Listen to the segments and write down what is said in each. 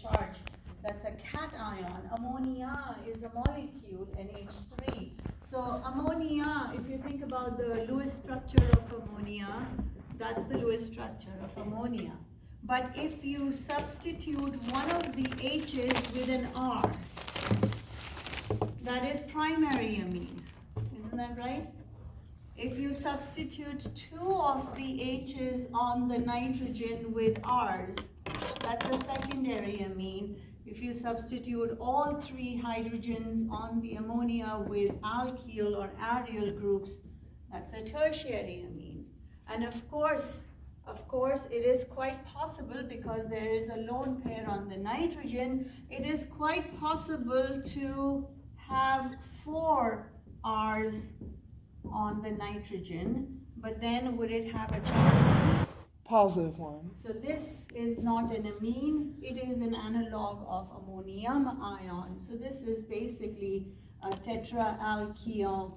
charge. That's a cation. Ammonia is a molecule, NH3. So ammonia, if you think about the Lewis structure of ammonia, that's the Lewis structure of ammonia. But if you substitute one of the H's with an R, that is primary amine. Isn't that right? If you substitute two of the H's on the nitrogen with R's, that's a secondary amine. If you substitute all three hydrogens on the ammonia with alkyl or aryl groups, that's a tertiary amine. And of course, it is quite possible, because there is a lone pair on the nitrogen, it is quite possible to have 4 R's on the nitrogen, but then would it have a charge? Positive one. So this is not an amine, it is an analog of ammonium ion. So this is basically a tetraalkyl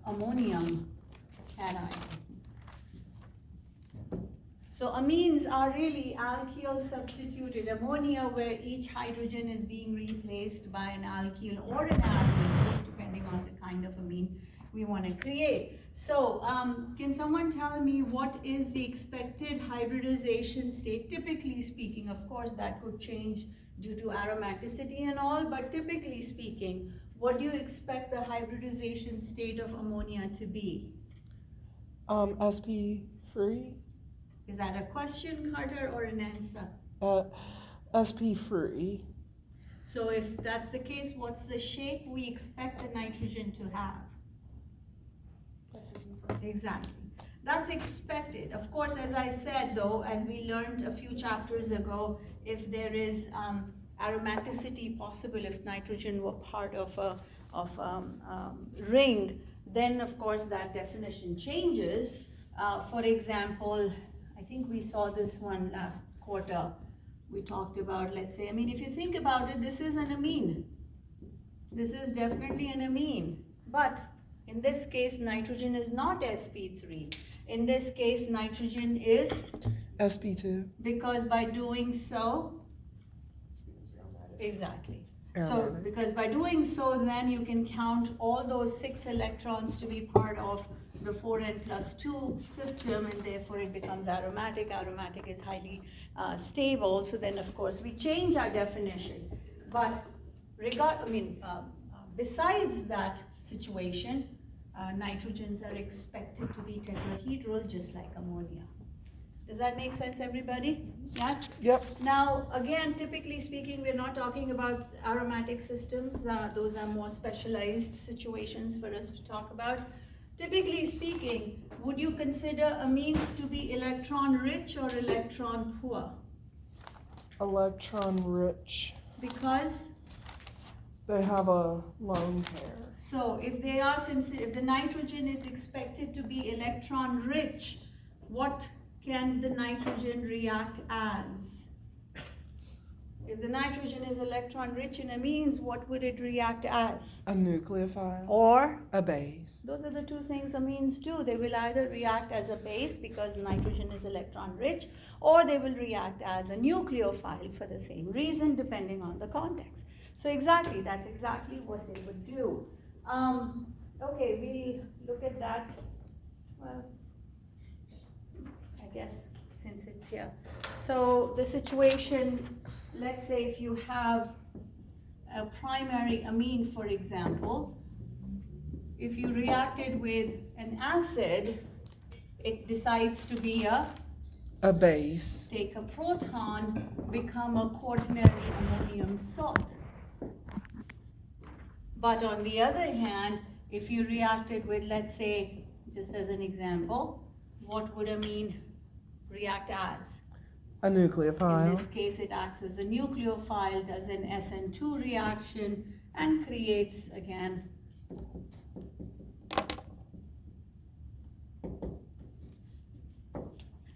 ammonium cation. So amines are really alkyl substituted ammonia, where each hydrogen is being replaced by an alkyl or an aryl, depending on the kind of amine we want to create. So can someone tell me what is the expected hybridization state? Typically speaking, of course, that could change due to aromaticity and all, but typically speaking, what do you expect the hybridization state of ammonia to be? SP free. Is that a question, Carter, or an answer? SP free. So if that's the case, what's the shape we expect the nitrogen to have? Exactly. That's expected. Of course, as I said, though, as we learned a few chapters ago, if there is aromaticity possible, if nitrogen were part of a ring, then of course that definition changes. For example, I think we saw this one last quarter. We talked about, let's say, I mean, if you think about it, this is an amine. This is definitely an amine. But in this case, nitrogen is not sp3. In this case, nitrogen is SP2. because by doing so, exactly. So because by doing so, then you can count all those 6 electrons to be part of the 4n+2 system, and therefore it becomes aromatic. Aromatic is highly stable. So then, of course, we change our definition. But besides that situation, nitrogens are expected to be tetrahedral, just like ammonia. Does that make sense, everybody? Yes? Yep. Now, again, typically speaking, we're not talking about aromatic systems. Those are more specialized situations for us to talk about. Typically speaking, would you consider amines to be electron rich or electron poor? Electron rich. Because? They have a lone pair. So if they are if the nitrogen is expected to be electron rich, what can the nitrogen react as? If the nitrogen is electron rich in amines, what would it react as? A nucleophile. Or? A base. Those are the two things amines do. They will either react as a base because nitrogen is electron rich, or they will react as a nucleophile for the same reason, depending on the context. So exactly, that's exactly what they would do. Okay, we look at that. Well, I guess since it's here. So the situation, let's say if you have a primary amine, for example, if you reacted with an acid, it decides to be a base. Take a proton, become a quaternary ammonium salt. But on the other hand, if you reacted with, let's say, just as an example, what would amine react as? A nucleophile. In this case, it acts as a nucleophile, does an SN2 reaction, and creates, again,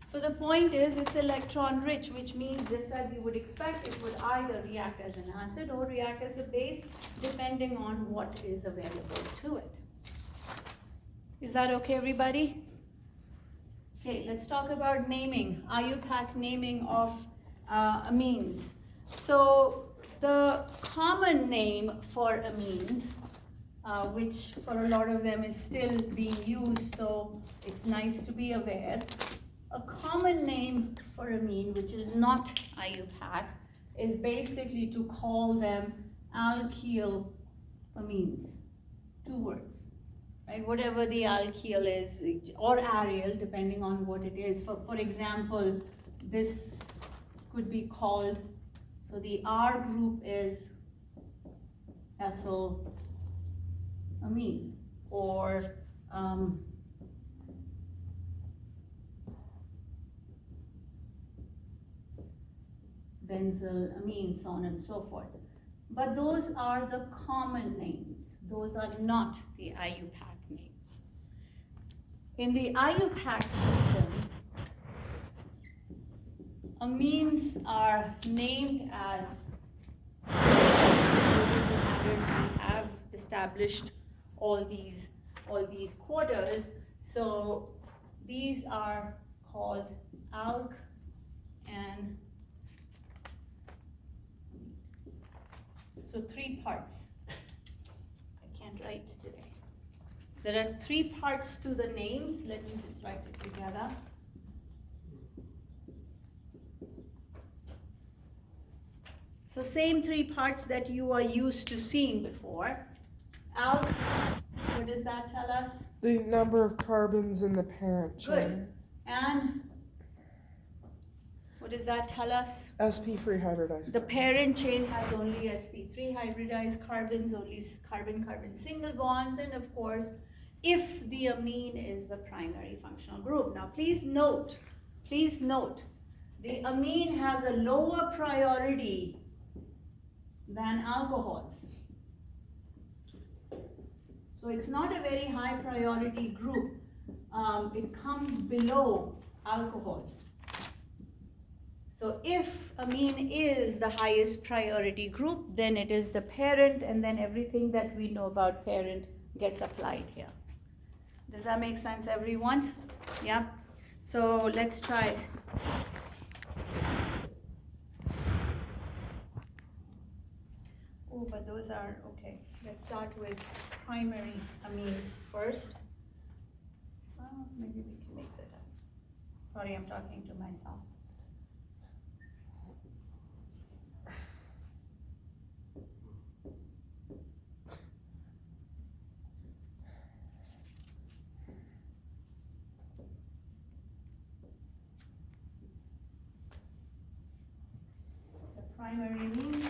so the point is it's electron rich, which means just as you would expect, it would either react as an acid or react as a base, depending on what is available to it. Is that okay, everybody? Okay, let's talk about naming, IUPAC naming of amines. So the common name for amines, which for a lot of them is still being used, so it's nice to be aware. A common name for amine, which is not IUPAC, is basically to call them alkyl amines. 2 words. Right, whatever the alkyl is, or aryl, depending on what it is. For example, this could be called, so the R group is ethylamine, or benzylamine, so on and so forth. But those are the common names. Those are not the IUPAC names. In the IUPAC system, amines are named as, using the methods we have established all these quarters. So these are called alk and so 3 parts. I can't write today. There are 3 parts to the names. Let me just write it together. So same 3 parts that you are used to seeing before. Alk, what does that tell us? The number of carbons in the parent chain. Good. And what does that tell us? sp3 hybridized. The parent chain has only sp3 hybridized carbons, only carbon-carbon single bonds, and of course, if the amine is the primary functional group. Now, please note, the amine has a lower priority than alcohols. So it's not a very high priority group. It comes below alcohols. So if amine is the highest priority group, then it is the parent, and then everything that we know about parent gets applied here. Does that make sense, everyone? Yeah? So let's try. Oh, but those are, okay. Let's start with primary amines first. Well, maybe we can mix it up. Sorry, I'm talking to myself. Primary amines.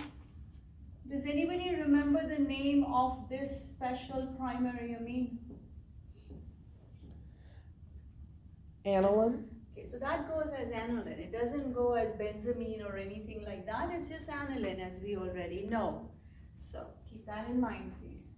Does anybody remember the name of this special primary amine? Aniline. Okay, so that goes as aniline. It doesn't go as benzamine or anything like that. It's just aniline, as we already know. So keep that in mind, please.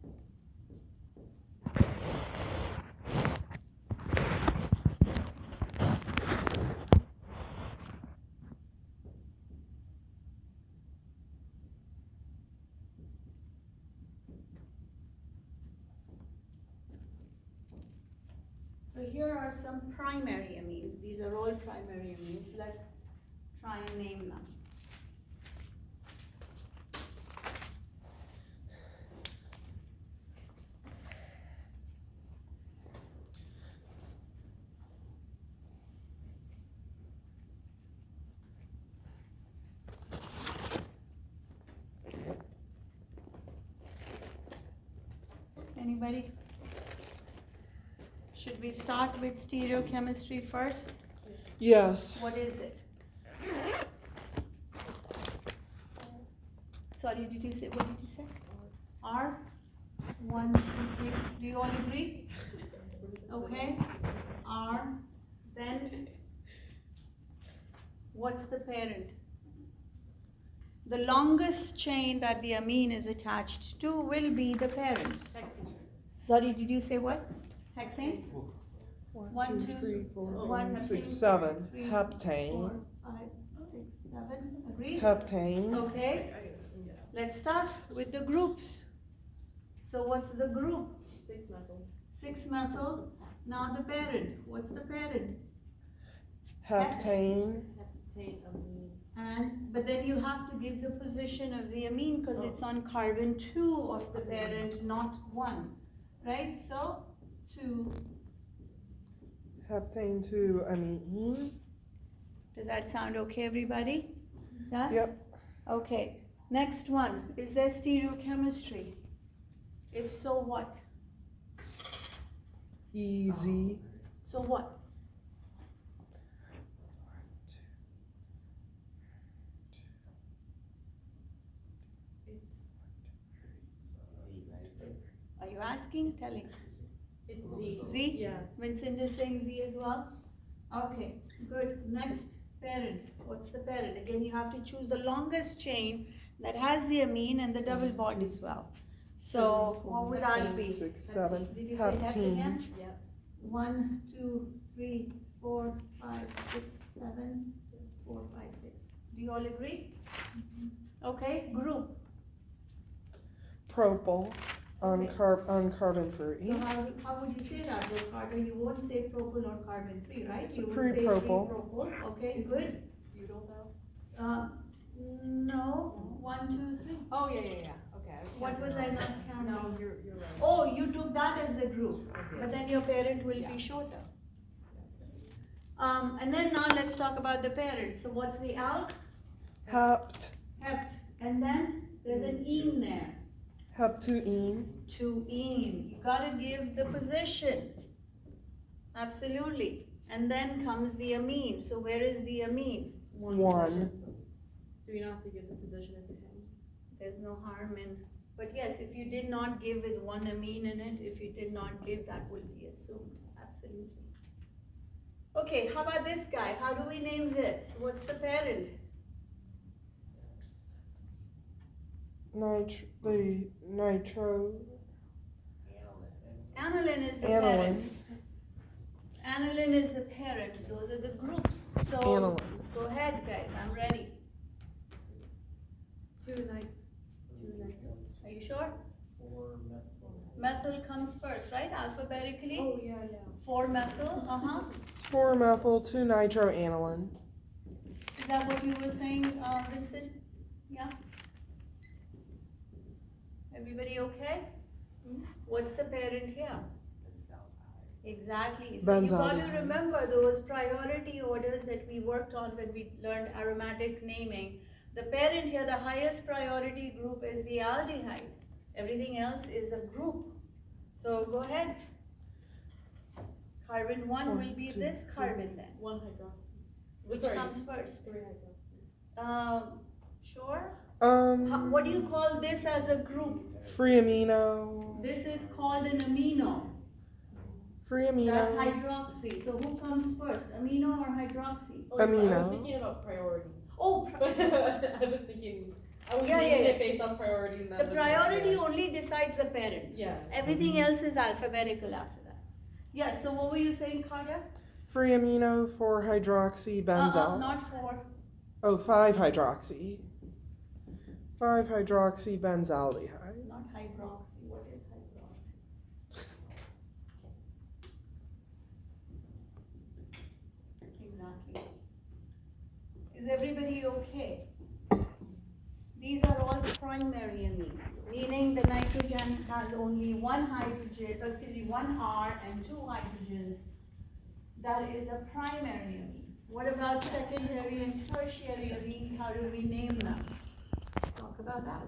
So here are some primary amines. These are all primary amines. Let's try and name them. Anybody? Should we start with stereochemistry first? Yes. What is it? Sorry, did you say, what did you say? R? 1, 2, 3. Do you all agree? Okay. R. Then, what's the parent? The longest chain that the amine is attached to will be the parent. Sorry, did you say what? Hexane? 1, 2, 3, 4, 6, 7. Heptane. 4, 5, 6, 7. Agreed? Heptane. Okay. Let's start with the groups. So what's the group? 6-methyl. 6-methyl. Now the parent. What's the parent? heptane, but then you have to give the position of the amine because it's on carbon 2 of the parent, not 1. Right? So 2. heptane to amine. Does that sound okay, everybody? Yes? Yep. Okay. Next one. Is there stereochemistry? If so, what? Easy. So what? Are you asking? Telling? It's Z. Z? Yeah. Vincent is saying Z as well? Okay, good. Next, parent. What's the parent? Again, you have to choose the longest chain that has the amine and the double bond as well. So, what would that be? 6, 7. Did you say hep Heptene. again? Yeah. 1, 2, 3, 4, 5, 6, 7, 4, 5, 6. Do you all agree? Okay, group. Propyl on Okay. carbon 3. So how would you say that, Ricardo? You won't say propyl or carbon 3, right? You would Free say propyl. free propyl. Okay, good. Butyl though? No, 1, 2, 3. Oh, yeah. Okay. What was I not counting? No, you're right. Oh, you took that as the group, Okay. but then your parent will Yeah. be shorter. And then now let's talk about the parent. So what's the alk? Hept, Hept. And then there's an ene there. heptuene, 2-ene. You gotta give the position. Absolutely. And then comes the amine. So where is the amine? 1. Do you not have to give the position at the end? There's no harm in, but yes, if you did not give with one amine in it, if you did not give, that will be assumed. Absolutely. Okay, how about this guy? How do we name this? What's the parent? Nitro, Aniline is the aniline, parent. Aniline is the parent. Those are the groups. So aniline. go ahead, guys. I'm ready. 2 nitro. Are you sure? Methyl comes first, right? Alphabetically. Oh, yeah. 4-methyl. 4-methyl 2-nitroaniline. Is that what you were saying, Vincent? Yeah? Everybody okay? What's the parent here? Exactly. So you got to Benzaldehyde. remember those priority orders that we worked on when we learned aromatic naming. The parent here, the highest priority group is the aldehyde. Everything else is a group. So go ahead. Carbon 1 will be this carbon then. 1 hydroxy. Which Sorry. comes first? 3 hydroxy. Sure. What do you Um, call this as a group? free amino, This is called an amino. free That's amino, hydroxy. So who comes first, amino or hydroxy? Oh, I Amino. was thinking about priority. Oh, I was naming Yeah, it based on priority. And the that was priority yeah. only decides the parent. Yeah. Everything else is alphabetical after that. Yes, so what were you saying, Carter? free amino 4-hydroxy benzyl. Not 4. Oh, 5-hydroxy. 5-hydroxy benzaldehyde. Not hydroxy. What is hydroxy? Exactly. Is everybody okay? These are all primary amines, meaning the nitrogen has only one hydrogen, one R and 2 hydrogens. That is a primary amine. What about secondary and tertiary amines? How do we name them? Let's talk about that.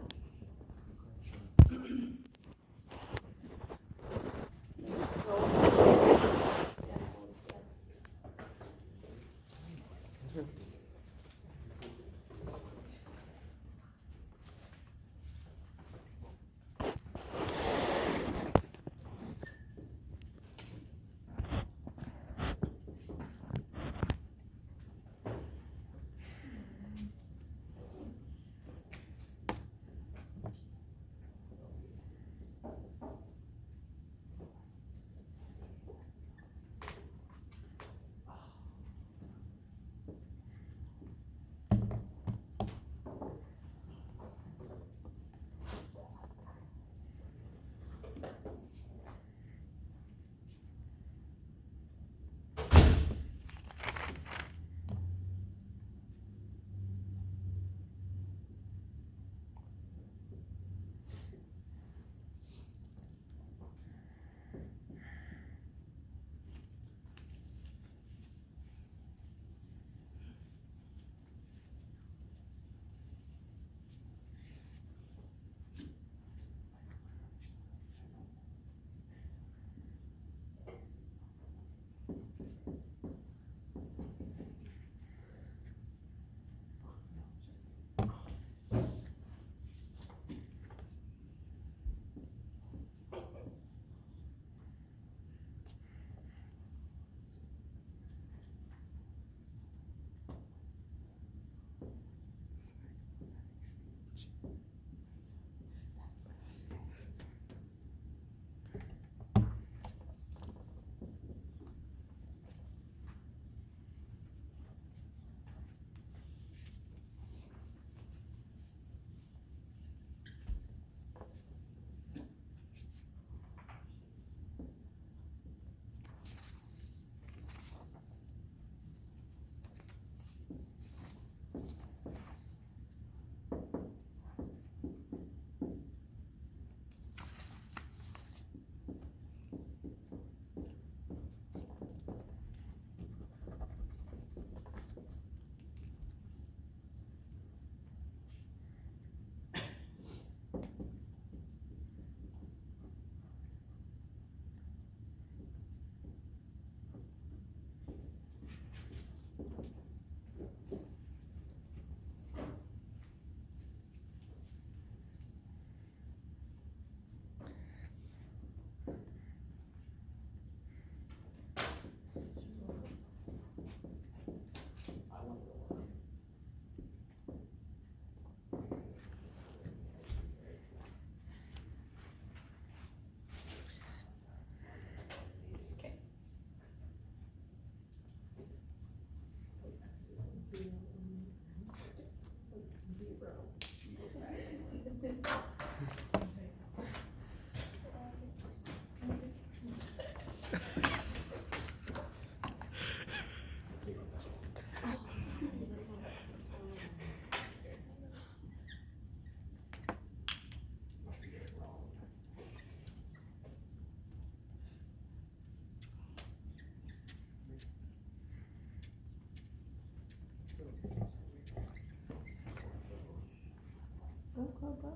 Go.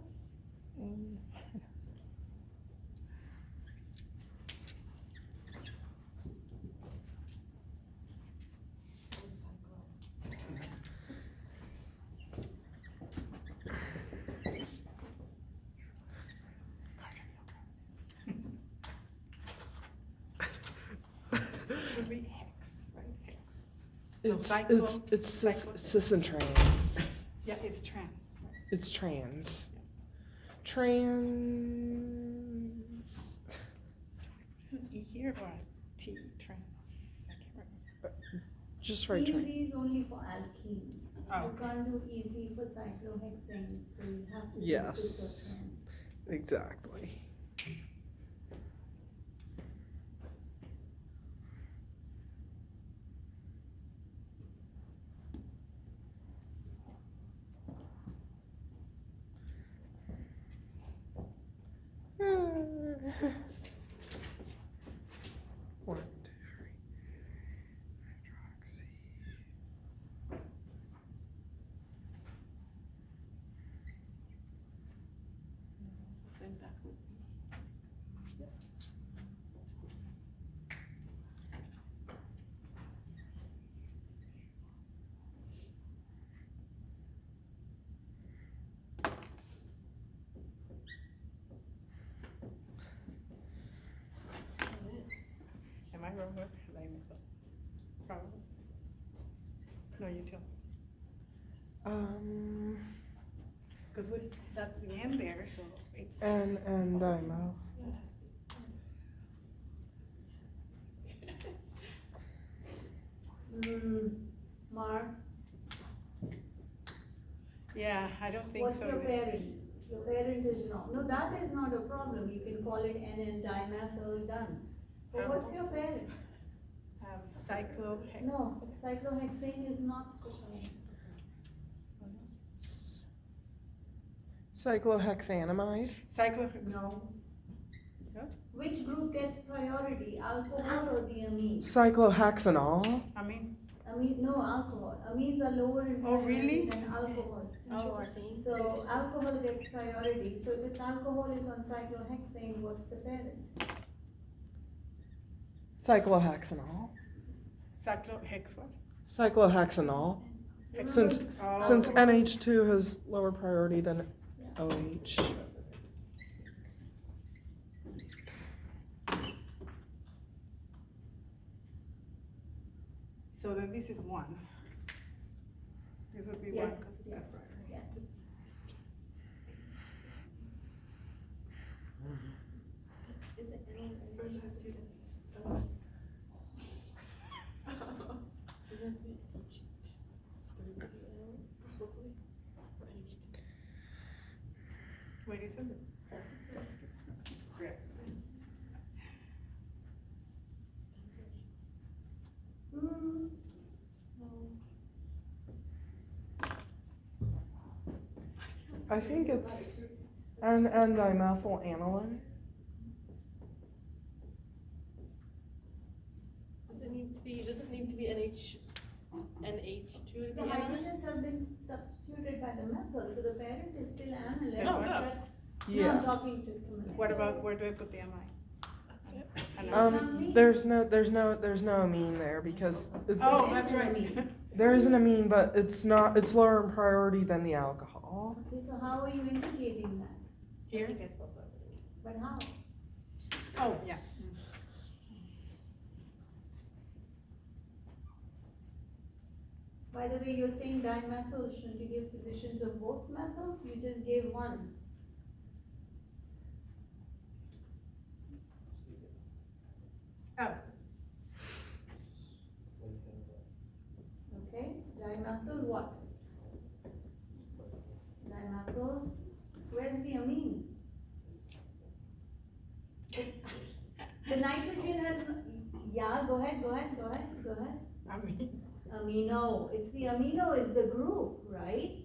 It would be hex, right? Hex. It's cis and trans. Yeah, it's trans. Right? It's trans. Trans. E here or T trans? I can't remember. Just write trans. Easy is only for alkenes. Oh. You can't do easy for cyclohexanes, so you have to do Yes. cis or trans. Exactly. One, two, three. Hydroxy. Then that would be. Am I wrong with dimethyl? Probably. No, you tell. Because that's the end there, so it's. And dimethyl. Mark, Yeah, I don't think what's so. your parent? Your parent is wrong. No, that is not a problem. You can call it N-dimethyl done. But what's your parent? Cyclohex. No, cyclohexane is not the parent. Cyclohexanamide. No. No? Which group gets priority, alcohol or the amine? Cyclohexanol. I mean, No, alcohol. Amines are lower in Oh, priority really? than alcohol. Oh, I So alcohol gets priority. So if it's alcohol is on cyclohexane, what's the parent? Cyclohexanol. cyclohex what? Cyclohexanol. Hex- Since Oh. since NH2 has lower priority than OH. So then this is one. This would be one. Yes, 'cause it's yes, got priority. yes. Is it any? Wait, is it? Great. Hmm. I think it's N-dimethyl aniline. Does it need to be, does it need to be NH2 to be The aniline? hydrogens have been substituted by the methyl, so the parent is still aniline. No, no. except- No, Yeah. I'm talking to Camilla. What about, where do I put the amine? There's no amine there because Oh, There that's is an right. amine. there is an amine, but it's lower in priority than the alcohol. Okay, so how are you indicating that? Here? But how? Oh, yeah. By the way, you're saying dimethyl, shouldn't you give positions of both methyl? You just gave one. Oh, Okay, dimethyl what? Dimethyl, where's the amine? The nitrogen has, yeah, go ahead. Amino, it's the amino is the group, right?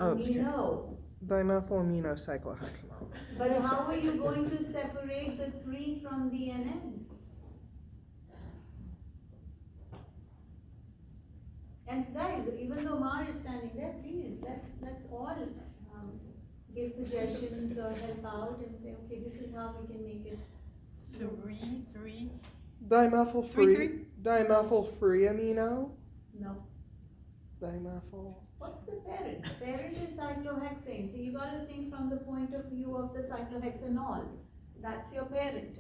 Oh, okay. Amino. Dimethylaminocyclohexanol. But how are you going to separate the three from the NN? And guys, even though Mar is standing there, please, let's all give suggestions or help out and say, okay, this is how we can make it. Three. Dimethyl Three, free. Dimethyl free amino. No. Dimethyl. What's the parent? Parent is cyclohexane. So you got to think from the point of view of the cyclohexanol. That's your parent.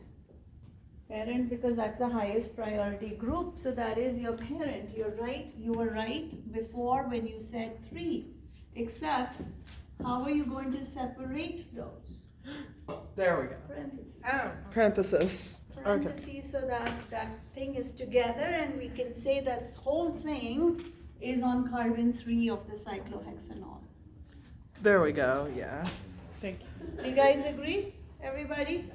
Parent, because that's the highest priority group. So that is your parent. You're right. You were right before when you said 3. Except, how are you going to separate those? There we go. Parentheses. Oh. Parenthesis. Okay. Parentheses, so that thing is together, and we can say that whole thing is on carbon 3 of the cyclohexanol. There we go. Yeah. Thank you. You guys agree? Everybody?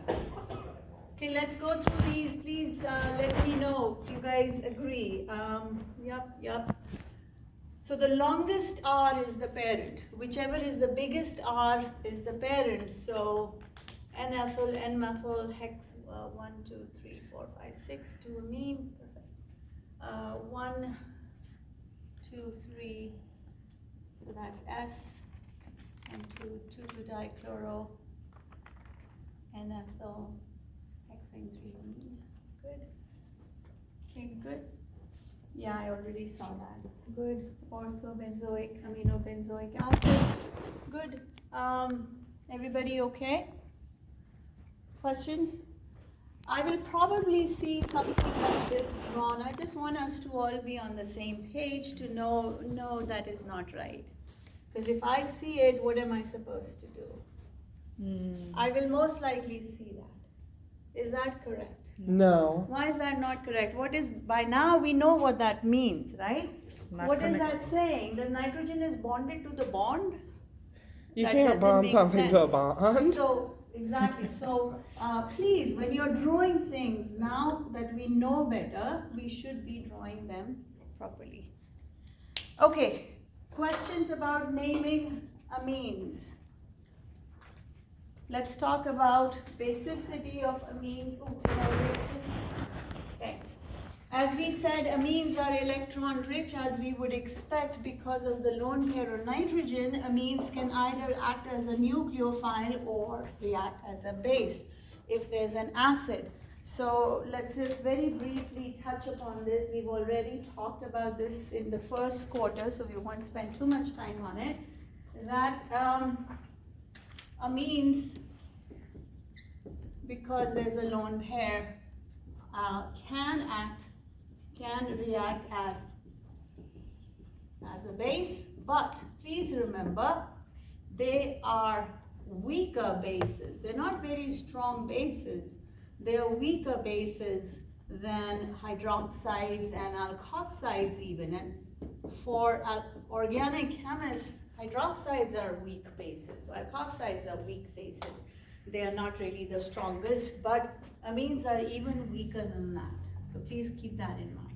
Okay, let's go through these. Please let me know if you guys agree. Yep. So the longest R is the parent. Whichever is the biggest R is the parent. So N-ethyl, N-methyl, hex, 1, 2, 3, 4, 5, 6, 2 amine. Perfect. 1, 2, 3. So that's S. And 2 dichloro. N-ethyl, hexane 3 amine. Good. Okay, good. Yeah, I already saw that. Good. Orthobenzoic, aminobenzoic acid. Good. Everybody okay? Questions? I will probably see something like this drawn. I just want us to all be on the same page to know that is not right. Because if I see it, what am I supposed to do? I will most likely see that. Is that correct? No. Why is that not correct? By now we know what that means, right? What is that saying? The nitrogen is bonded to the bond? You That can't doesn't bond make something to a sense. bond. So, exactly. So, please, when you're drawing things, now that we know better, we should be drawing them properly. Okay, questions about naming amines. Let's talk about basicity of amines. Oh, can I erase this? Okay. As we said, amines are electron rich as we would expect because of the lone pair of nitrogen. Amines can either act as a nucleophile or react as a base if there's an acid. So let's just very briefly touch upon this. We've already talked about this in the first quarter, so we won't spend too much time on it. That amines, because there's a lone pair, can react as a base, but please remember they are weaker bases. They're not very strong bases. They're weaker bases than hydroxides and alkoxides even. And for organic chemists, hydroxides are weak bases. Alkoxides are weak bases. They are not really the strongest, but amines are even weaker than that. So please keep that in mind.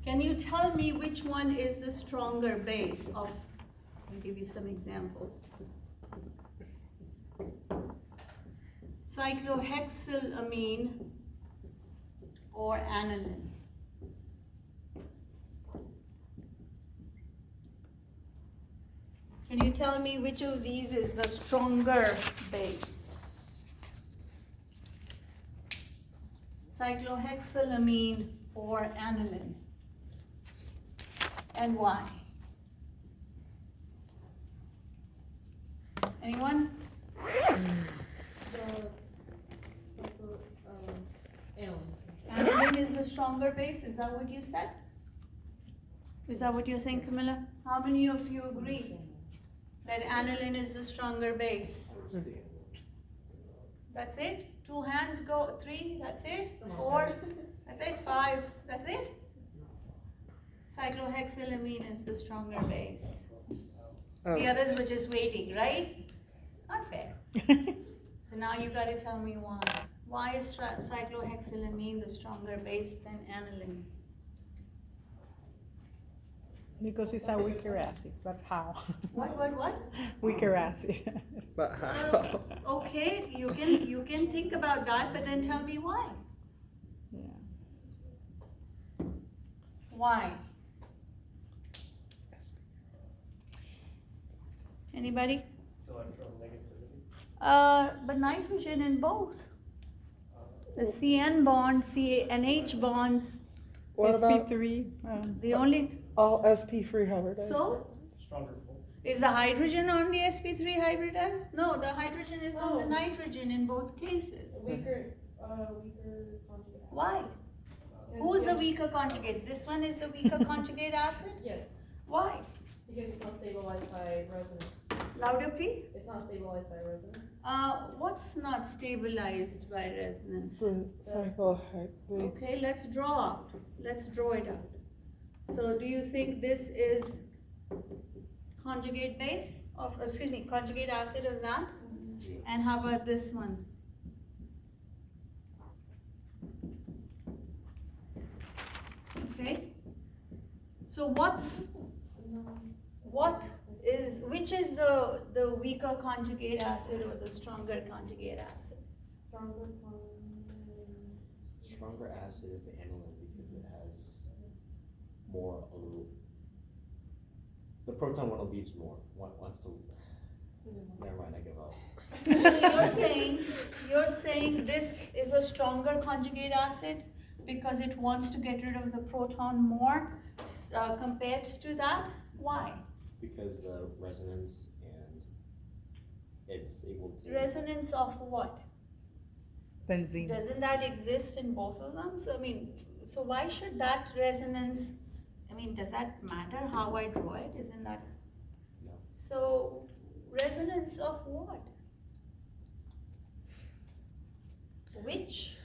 Can you tell me which one is the stronger base of, I'll give you some examples. Cyclohexylamine or aniline? Can you tell me which of these is the stronger base? Cyclohexylamine or aniline? And why? Anyone? Aniline is the stronger base, is that what you said? Is that what you're saying, Camilla? How many of you agree that aniline is the stronger base? That's it? 2 hands go, 3, that's it? 4, that's it? 5, that's it? Cyclohexylamine is the stronger base. The others were just waiting, right? Not fair. So now you gotta tell me why. Why is cyclohexylamine the stronger base than aniline? Because it's a weaker acid, but how? What? Weaker acid. But how? Okay, you can think about that, but then tell me why. Yeah. Why? Anybody? Electronegativity. But nitrogen in both. The CN bond, CNH bonds, What about SP3. the only, all SP3 hybridized? so, Stronger pull. is the hydrogen on the sp3 hybridized? No, the hydrogen is on the Oh. nitrogen in both cases. Weaker conjugate. Why? Who's the weaker conjugate? This one is the weaker conjugate acid? Yes, Why? because it's not stabilized by resonance. Louder, please. It's not stabilized by resonance. What's not stabilized by resonance? The cyclohex. Okay, let's draw it out. So do you think this is conjugate base of, conjugate acid of that? And how about this one? Okay. So which is the weaker conjugate acid or the stronger conjugate acid? Stronger acid is the aniline because it has more a little. The proton one leaves more. One wants to. Never mind, I give up. So you're saying this is a stronger conjugate acid because it wants to get rid of the proton more compared to that? Why? Because the resonance and it's able to. Resonance of what? Benzene. Doesn't that exist in both of them? So why should that resonance, does that matter how I draw it? Isn't that? No. So resonance of what? Which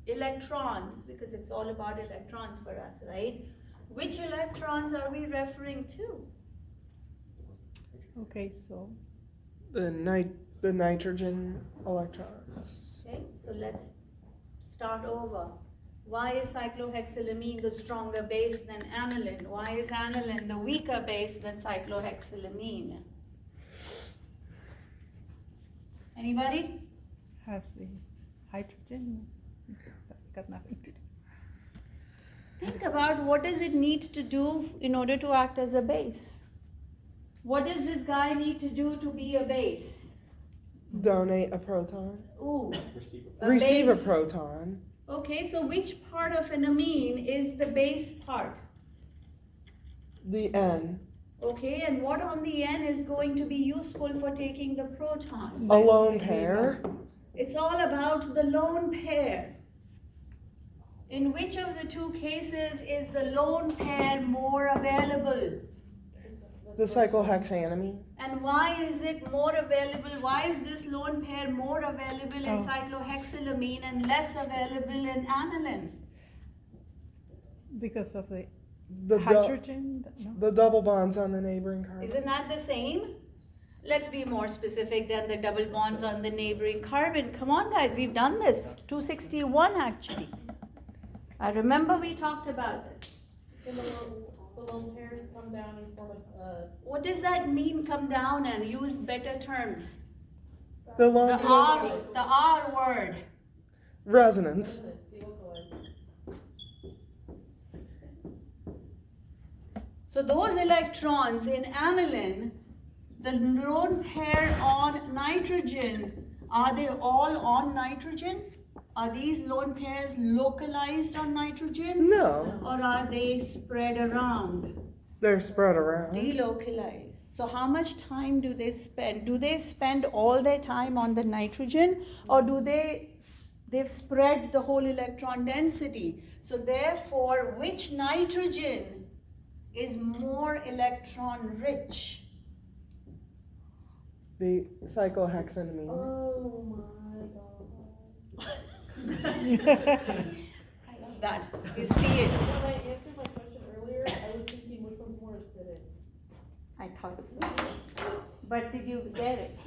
electrons, because it's all about electrons for us, right? Which electrons are we referring to? Okay, so The nitrogen electrons. Okay, so let's start over. Why is cyclohexylamine the stronger base than aniline? Why is aniline the weaker base than cyclohexylamine? Anybody? has the hydrogen. That's got nothing to do. Think about what does it need to do in order to act as a base? What does this guy need to do to be a base? Donate a proton. Ooh, Receive a base. proton. Okay, so which part of an amine is the base part? The N. Okay, and what on the end is going to be useful for taking the proton? A lone pair. It's all about the lone pair. In which of the two cases is the lone pair more available? The cyclohexanamine. And why is it more available? Why is this lone pair more available in cyclohexylamine and less available in aniline? Because of the The, hydrogen? No. the double bonds on the neighboring carbon. Isn't that the same? Let's be more specific than the double bonds on the neighboring carbon. Come on, guys, we've done this. 261 actually. I remember we talked about this. And the lone pairs come down and form a, What does that mean, come down and use better terms? The lone The R word. resonance. delocalized. So those electrons in aniline, the lone pair on nitrogen, are they all on nitrogen? Are these lone pairs localized on nitrogen? No, Or are they spread around? they're spread around. Delocalized. So how much time do they spend? Do they spend all their time on the nitrogen, or do they've spread the whole electron density? So therefore, which nitrogen is more electron rich? The cyclohexanamine. Oh my god. I love that. You see it. When I answered my question earlier, I was thinking which one's more acidic. I thought so. But did you get it?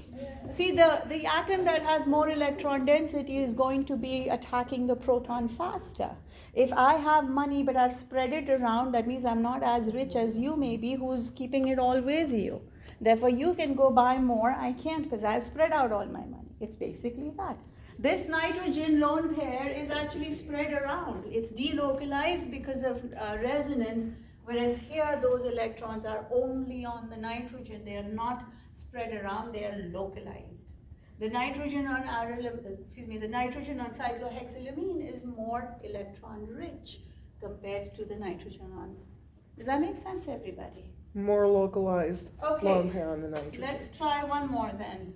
See, the atom that has more electron density is going to be attacking the proton faster. If I have money but I've spread it around, that means I'm not as rich as you maybe, who's keeping it all with you. Therefore, you can go buy more. I can't because I've spread out all my money. It's basically that. This nitrogen lone pair is actually spread around. It's delocalized because of resonance, Whereas here, those electrons are only on the nitrogen. They are not spread around, they are localized. The nitrogen on the nitrogen on cyclohexylamine is more electron rich compared to the nitrogen on. Does that make sense, everybody? More localized Okay. lone pair on the nitrogen. Let's try one more then.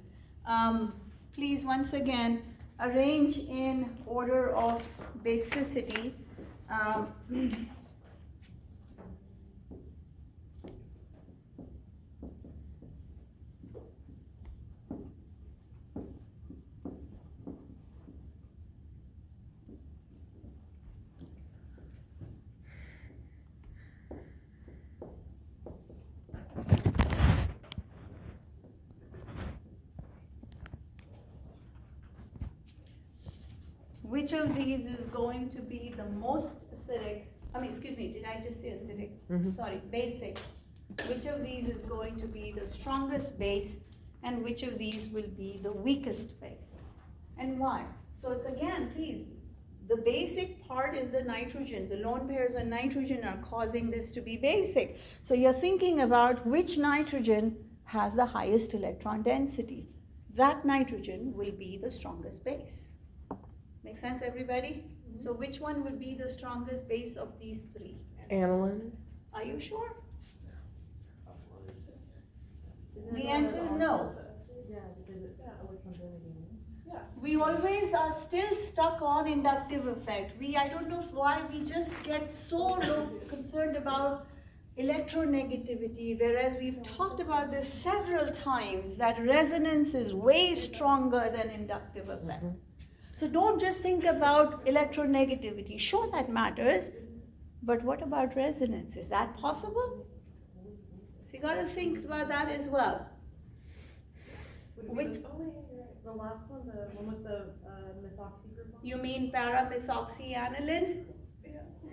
Please, once again, arrange in order of basicity. Which of these is going to be the most acidic? Excuse me, did I just say acidic? Mhm. Sorry, basic. Which of these is going to be the strongest base, and which of these will be the weakest base? And why? So it's again, please, the basic part is the nitrogen. The lone pairs on nitrogen are causing this to be basic. So you're thinking about which nitrogen has the highest electron density. That nitrogen will be the strongest base. Make sense, everybody? So which one would be the strongest base of these three? Aniline. Are you sure? Isn't The it answer is no. Yeah, because it's electron-donating. Yeah. We always are still stuck on inductive effect. I don't know why we just get so concerned about electronegativity, whereas we've talked about this several times, that resonance is way stronger than inductive effect. So don't just think about electronegativity. Sure, that matters, but what about resonance? Is that possible? So you got to think about that as well. Which, The last one, the one with the methoxy group on? you mean para-methoxyaniline?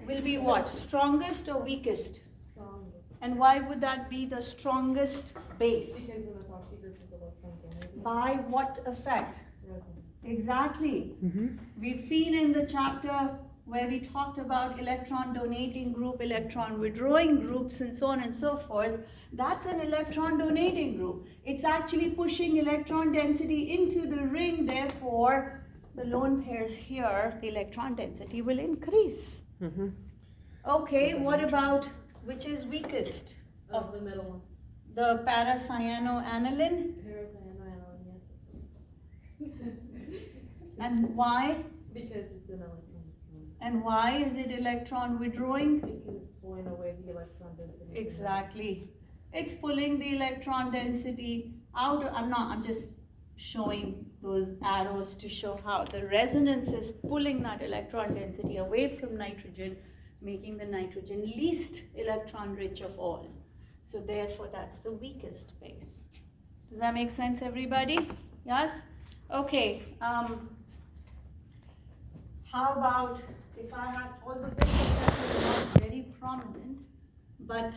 Will be what? Strongest or weakest? Strong. And why would that be the strongest base? Because the methoxy group is electron-donating. By what effect? Resin. Exactly. We've seen in the chapter where we talked about electron donating group, electron withdrawing groups, and so on and so forth. That's an electron donating group. It's actually pushing electron density into the ring. Therefore, the lone pairs here, the electron density will increase. Okay, what about which is weakest? Of the middle one. The paracyanoaniline? Paracyanoaniline, yes. And why? Because it's an electron. And why is it electron withdrawing? Because it's pulling away the electron density. Exactly. It's pulling the electron density out. I'm just showing those arrows to show how the resonance is pulling that electron density away from nitrogen, making the nitrogen least electron rich of all. So therefore, that's the weakest base. Does that make sense, everybody? Yes? Okay. How about if I had, although this effect is not very prominent, but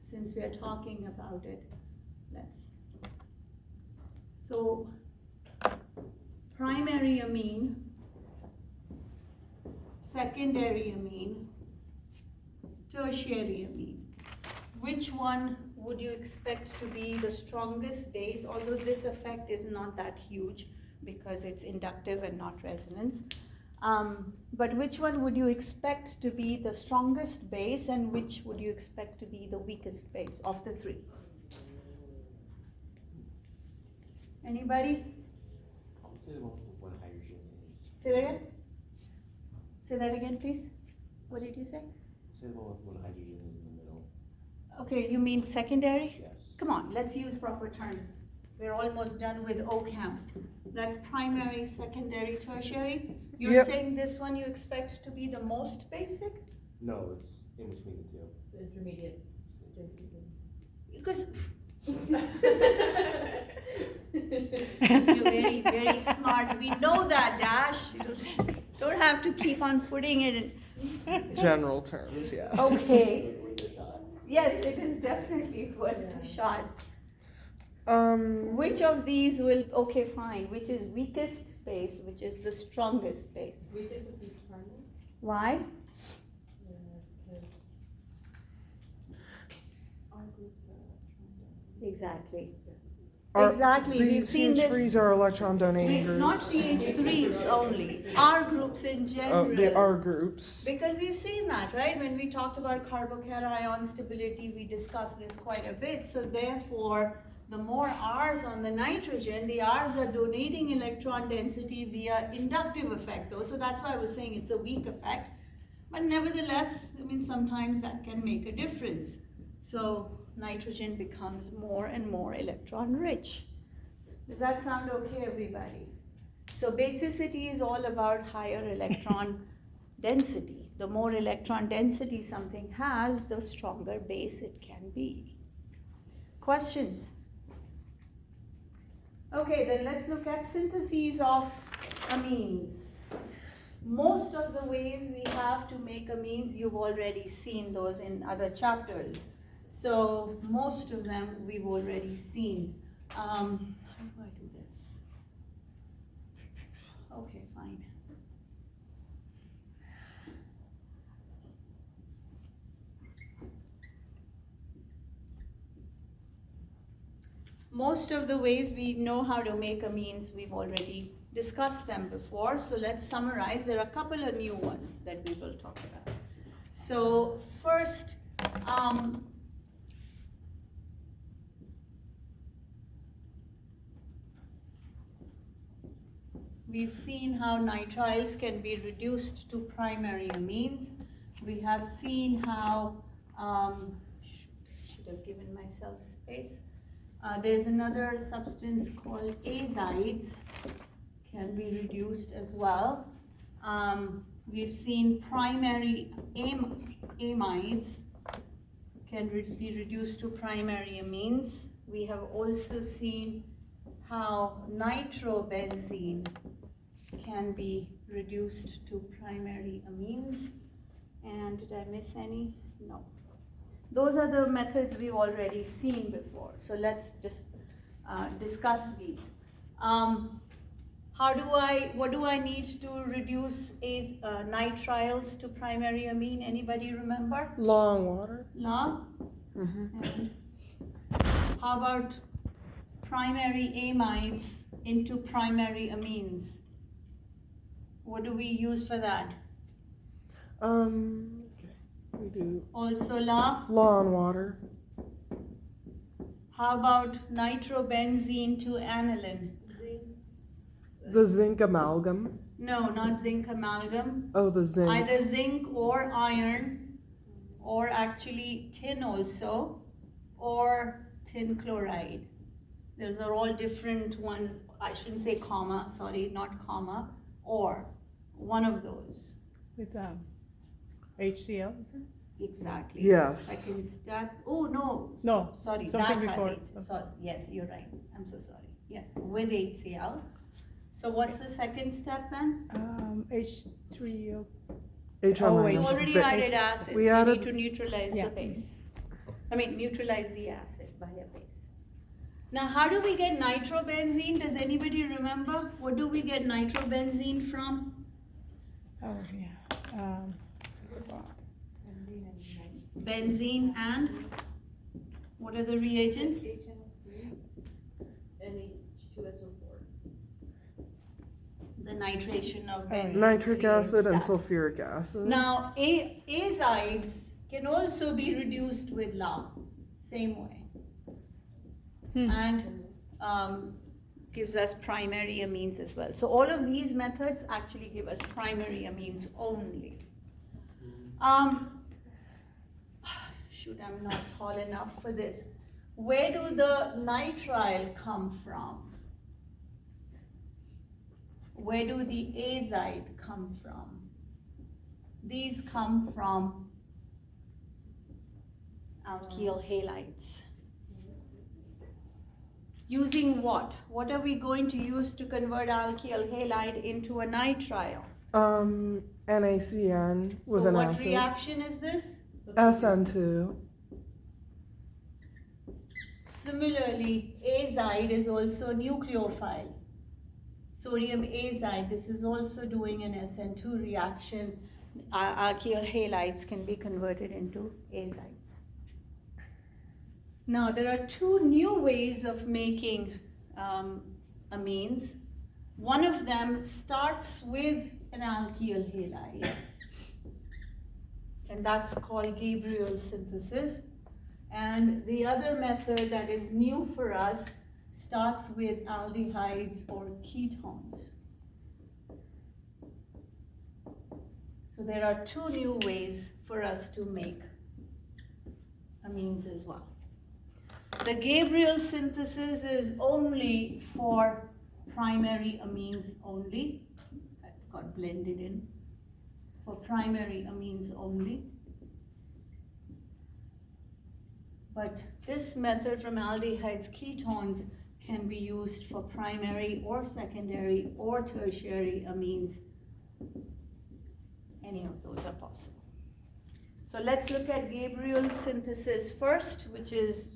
since we are talking about it, so primary amine, secondary amine, tertiary amine. Which one would you expect to be the strongest base, although this effect is not that huge because it's inductive and not resonance. But which one would you expect to be the strongest base, and which would you expect to be the weakest base of the three? Anybody? I'll say the one with one hydrogen is. Say that again? Say that again, please. What did you say? Say the one with one hydrogen is in the middle. Okay, you mean secondary? Yes. Come on, let's use proper terms. We're almost done with Ochem. That's primary, secondary, tertiary. You're Yep. saying this one you expect to be the most basic? No, it's in between the two. The intermediate. Because you're very, very smart. We know that, Dash. You don't have to keep on putting it in. General terms, yeah. Okay. Worth a shot. Yes, it is definitely worth a shot. Which Which of these will, okay, fine. Which is weakest base, which is the strongest base? Weakest would be primary. Why? Because Exactly. Are- Exactly, The we've seen this. CH3s are electron donating groups. Not CH3s only, R groups in general. Oh, the R groups. Because we've seen that, right? When we talked about carbocation stability, we discussed this quite a bit. So therefore, the more R's on the nitrogen, the R's are donating electron density via inductive effect though. So that's why I was saying it's a weak effect. But nevertheless, I mean, sometimes that can make a difference. So nitrogen becomes more and more electron rich. Does that sound okay, everybody? So basicity is all about higher electron density. The more electron density something has, the stronger base it can be. Questions? Okay, then let's look at syntheses of amines. Most of the ways we have to make amines, you've already seen those in other chapters. So most of them we've already seen. How do I do this? Okay, fine. Most of the ways we know how to make amines, we've already discussed them before. So let's summarize. There are a couple of new ones that we will talk about. So first, we've seen how nitriles can be reduced to primary amines. We have seen how, should have given myself space. There's another substance called azides, can be reduced as well. We've seen primary amides can be reduced to primary amines. We have also seen how nitrobenzene can be reduced to primary amines. And did I miss any? No. Those are the methods we've already seen before. So let's just discuss these. What do I need to reduce nitriles to primary amine? Anybody remember? Long water. Law? Mm-hmm. And how about primary amides into primary amines? What do we use for that? Okay. We do Also law? law and water. How about nitrobenzene to aniline? The zinc amalgam. No, not zinc amalgam. Oh, the zinc. Either zinc or iron, or actually tin also, or tin chloride. Those are all different ones. I shouldn't say comma, sorry, not comma, or one of those. With HCl, is it? Exactly. Yes. Second step. Oh, no. No, Sorry, something that before. has HCl. Sorry. Yes, you're right. I'm so sorry. Yes, with HCl. So what's the second step then? H3O. H Oh, wait. You minus. already Ba- added acid, we so you added- need to neutralize Yeah. the base. I mean, neutralize the acid by a base. Now, how do we get nitrobenzene? Does anybody remember? What do we get nitrobenzene from? Oh, yeah. Benzene and what are the reagents? NH2SO4. The nitration of benzene. Nitric creates acid and that. sulfuric acid. Now, azides can also be reduced with La, same way. And gives us primary amines as well. So all of these methods actually give us primary amines only. Shoot, I'm not tall enough for this. Where do the nitrile come from? Where do the azide come from? These come from alkyl halides. Using what? What are we going to use to convert alkyl halide into a nitrile? NaCN with So an what acid. reaction is this? SN2. Similarly, azide is also nucleophile. Sodium azide, this is also doing an SN2 reaction. Alkyl halides can be converted into azides. Now, there are two new ways of making amines. One of them starts with an alkyl halide, and that's called Gabriel synthesis. And the other method that is new for us starts with aldehydes or ketones. So there are two new ways for us to make amines as well. The Gabriel synthesis is only for primary amines only. That got blended in. For primary amines only. But this method from aldehydes, ketones can be used for primary or secondary or tertiary amines. Any of those are possible. So let's look at Gabriel synthesis first, which is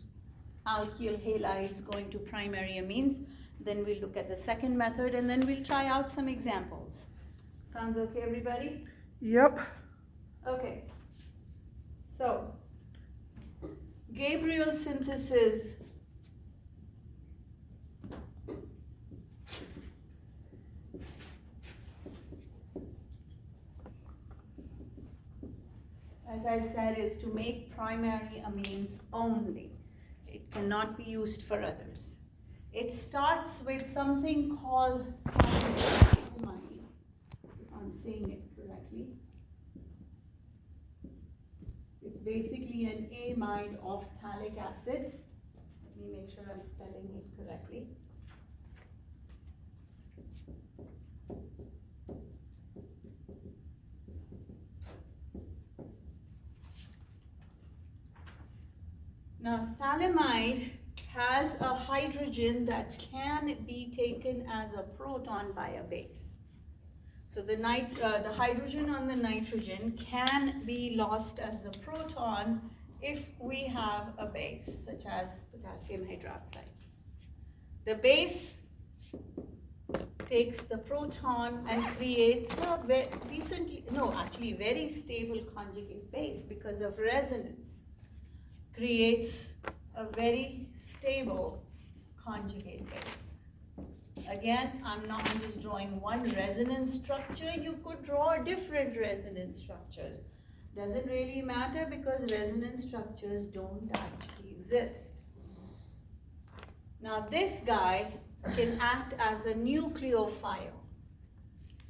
alkyl halides going to primary amines. Then we'll look at the second method, and then we'll try out some examples. Sounds okay, everybody? Yep. Okay. So, Gabriel synthesis as I said, is to make primary amines only. It cannot be used for others. It starts with something called thiamine, if I'm saying it correctly. It's basically an amide of phthalic acid. Let me make sure I'm spelling it correctly. Now, phthalimide has a hydrogen that can be taken as a proton by a base. So the hydrogen on the nitrogen can be lost as a proton if we have a base, such as potassium hydroxide. The base takes the proton and creates a very stable conjugate base because of resonance. Creates a very stable conjugate base. Again, I'm just drawing one resonance structure. You could draw different resonance structures. Doesn't really matter because resonance structures don't actually exist. Now this guy can act as a nucleophile.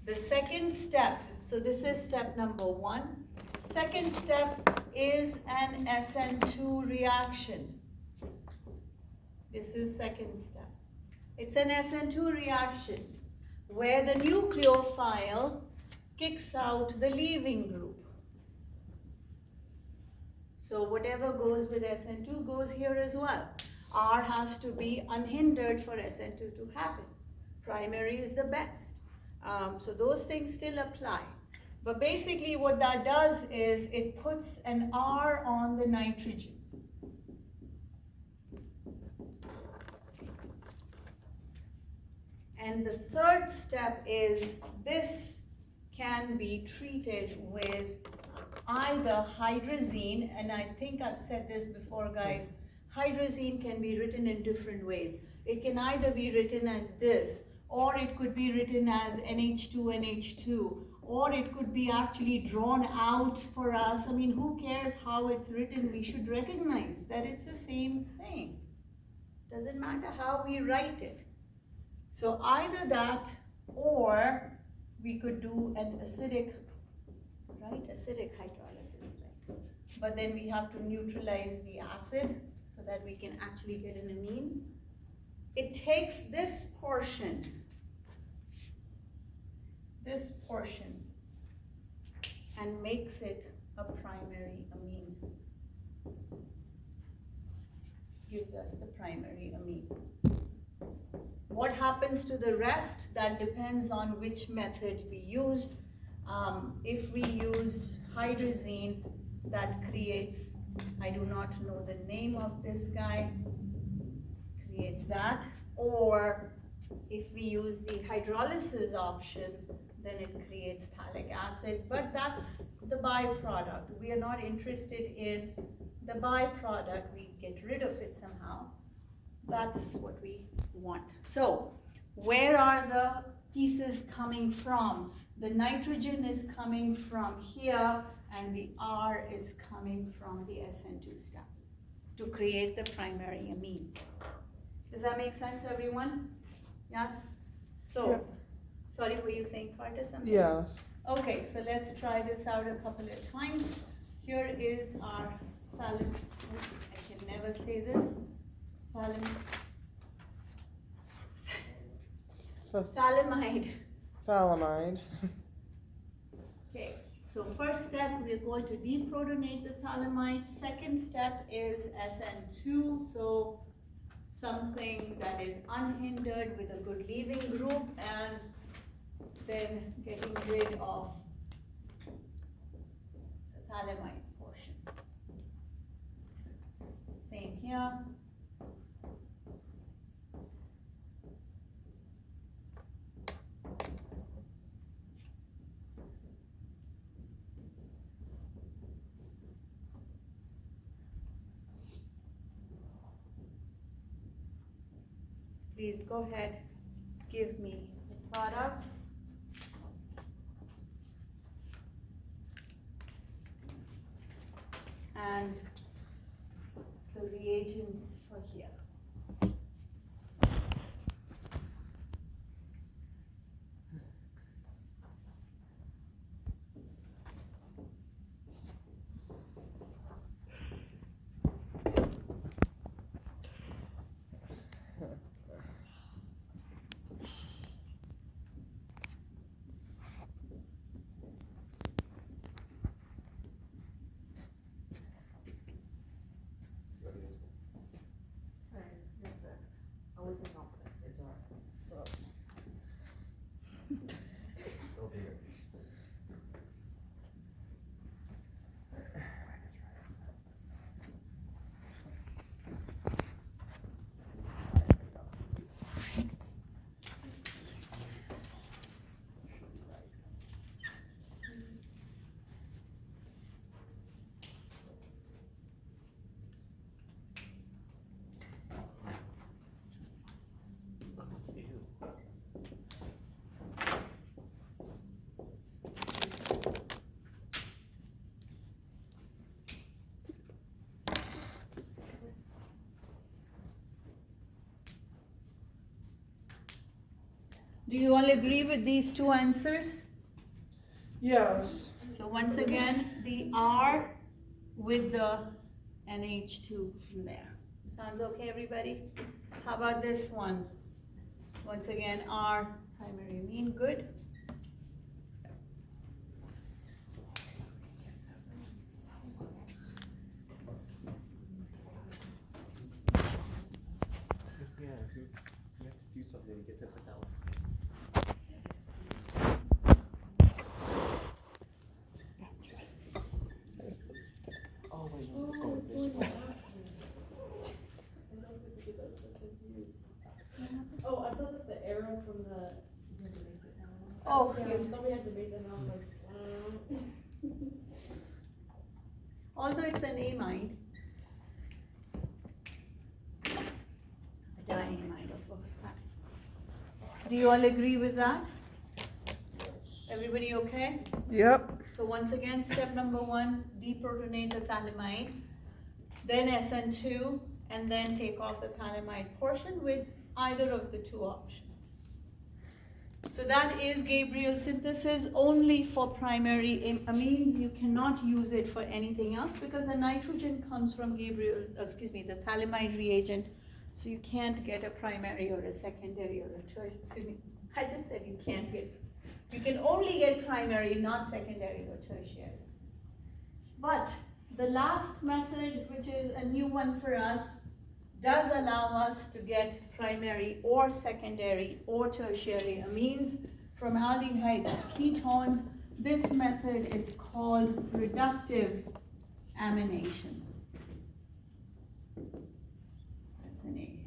The second step, so this is step number 1. Second step is an SN2 reaction. This is second step. It's an SN2 reaction where the nucleophile kicks out the leaving group. So whatever goes with SN2 goes here as well. R has to be unhindered for SN2 to happen. Primary is the best. So those things still apply. But basically what that does is it puts an R on the nitrogen. And the third step is this can be treated with either hydrazine, and I think I've said this before, guys, hydrazine can be written in different ways. It can either be written as this, or it could be written as NH2NH2, or it could be actually drawn out for us. I mean, who cares how it's written? We should recognize that it's the same thing. Doesn't matter how we write it. So either that, or we could do an acidic, right? Acidic hydrolysis, right? But then we have to neutralize the acid so that we can actually get an amine. It takes this portion, and makes it a primary amine. Gives us the primary amine. What happens to the rest? That depends on which method we used. If we used hydrazine, that creates, I do not know the name of this guy, creates that. Or if we use the hydrolysis option, then it creates phthalic acid, but that's the byproduct. We are not interested in the byproduct, we get rid of it somehow. That's what we want. So, where are the pieces coming from? The nitrogen is coming from here, and the R is coming from the SN2 step to create the primary amine. Does that make sense, everyone? Yes? So, Yep. sorry, were you saying part of something? Yes. Okay, so let's try this out a couple of times. Here is our I can never say this. Phthalimide. Phthalimide. Okay, so first step, we're going to deprotonate the phthalimide. Second step is SN2, so something that is unhindered with a good leaving group, and then getting rid of the phthalimide portion. Same here. Please go ahead, give me the products. And the reagents for here. Do you all agree with these two answers? Yes. So once again, the R with the NH2 from there. Sounds okay, everybody? How about this one? Once again, R, primary amine, good? Yeah, so you have to do something to get to phthalimide. Oh, wait, no, it's going this way. Oh, I thought that the arrow from the. Oh, Yeah, you- I thought we had to make that, and I was like, although it's an amide, a diamide of a fat. Do you all agree with that? Everybody okay? Yep. So once again, step number one, deprotonate the phthalimide, then SN2, and then take off the phthalimide portion with either of the two options. So that is Gabriel synthesis only for primary amines. You cannot use it for anything else because the nitrogen comes from the phthalimide reagent. So you can't get a primary or a secondary or a tertiary, I just said you can't get, you can only get primary, not secondary or tertiary. But the last method, which is a new one for us, does allow us to get primary or secondary or tertiary amines from aldehydes to ketones. This method is called reductive amination. That's an A.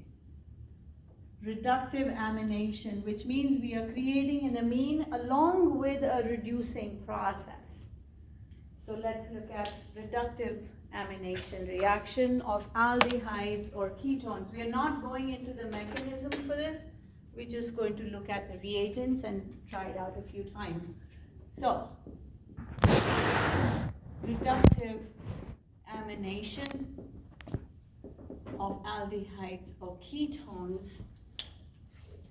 Reductive amination, which means we are creating an amine along with a reducing process. So let's look at reductive amination reaction of aldehydes or ketones. We are not going into the mechanism for this. We're just going to look at the reagents and try it out a few times. So, reductive amination of aldehydes or ketones.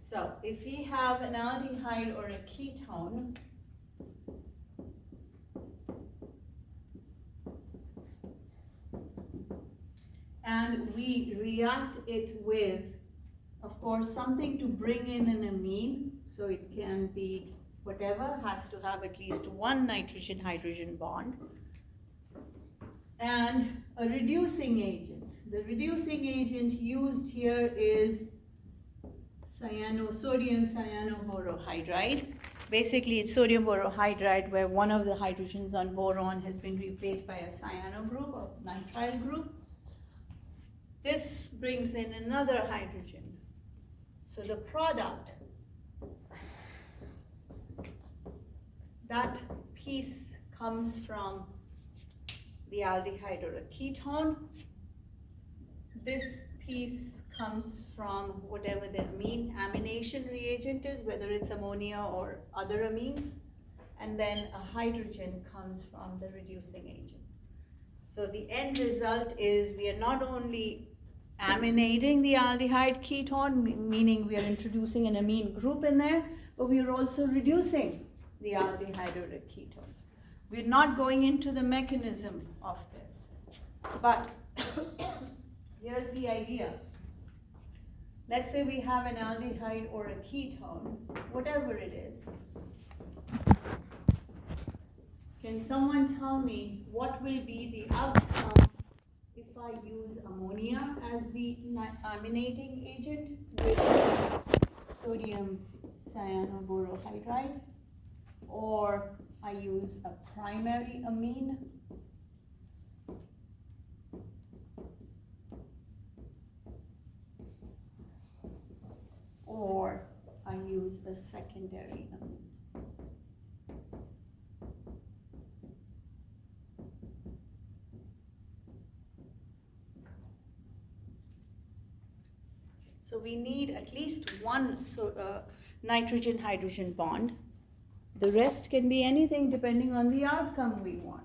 So, if we have an aldehyde or a ketone, and we react it with, of course, something to bring in an amine, so it can be whatever, has to have at least one nitrogen-hydrogen bond, and a reducing agent. The reducing agent used here is sodium cyanoborohydride. Basically, it's sodium borohydride where one of the hydrogens on boron has been replaced by a cyano group or nitrile group. This brings in another hydrogen. So the product, that piece comes from the aldehyde or a ketone. This piece comes from whatever the amination reagent is, whether it's ammonia or other amines, and then a hydrogen comes from the reducing agent. So the end result is we are not only aminating the aldehyde ketone, meaning we are introducing an amine group in there, but we are also reducing the aldehyde or a ketone. We're not going into the mechanism of this, but here's the idea. Let's say we have an aldehyde or a ketone, whatever it is. Can someone tell me what will be the outcome if I use ammonia as the aminating agent with sodium cyanoborohydride, or I use a primary amine, or I use a secondary amine? So we need at least one nitrogen-hydrogen bond. The rest can be anything depending on the outcome we want.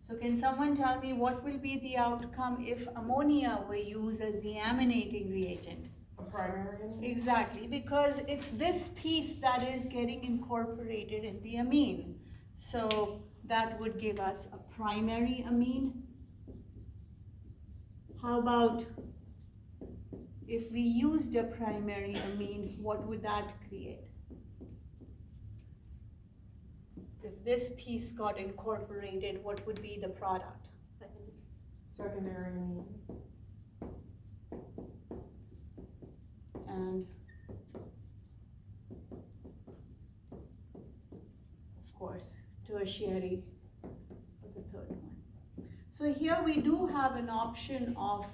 So can someone tell me what will be the outcome if ammonia were used as the aminating reagent? A primary amine? Exactly, because it's this piece that is getting incorporated in the amine. So that would give us a primary amine. How about if we used a primary amine, what would that create? If this piece got incorporated, what would be the product? Secondary amine. And of course, tertiary for the third one. So here we do have an option of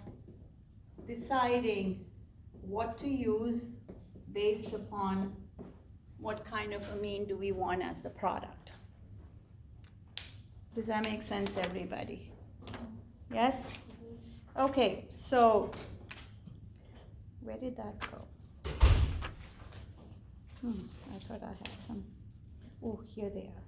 deciding what to use based upon what kind of amine do we want as the product. Does that make sense, everybody? Yes? Okay, so where did that go? I thought I had some. Oh, here they are.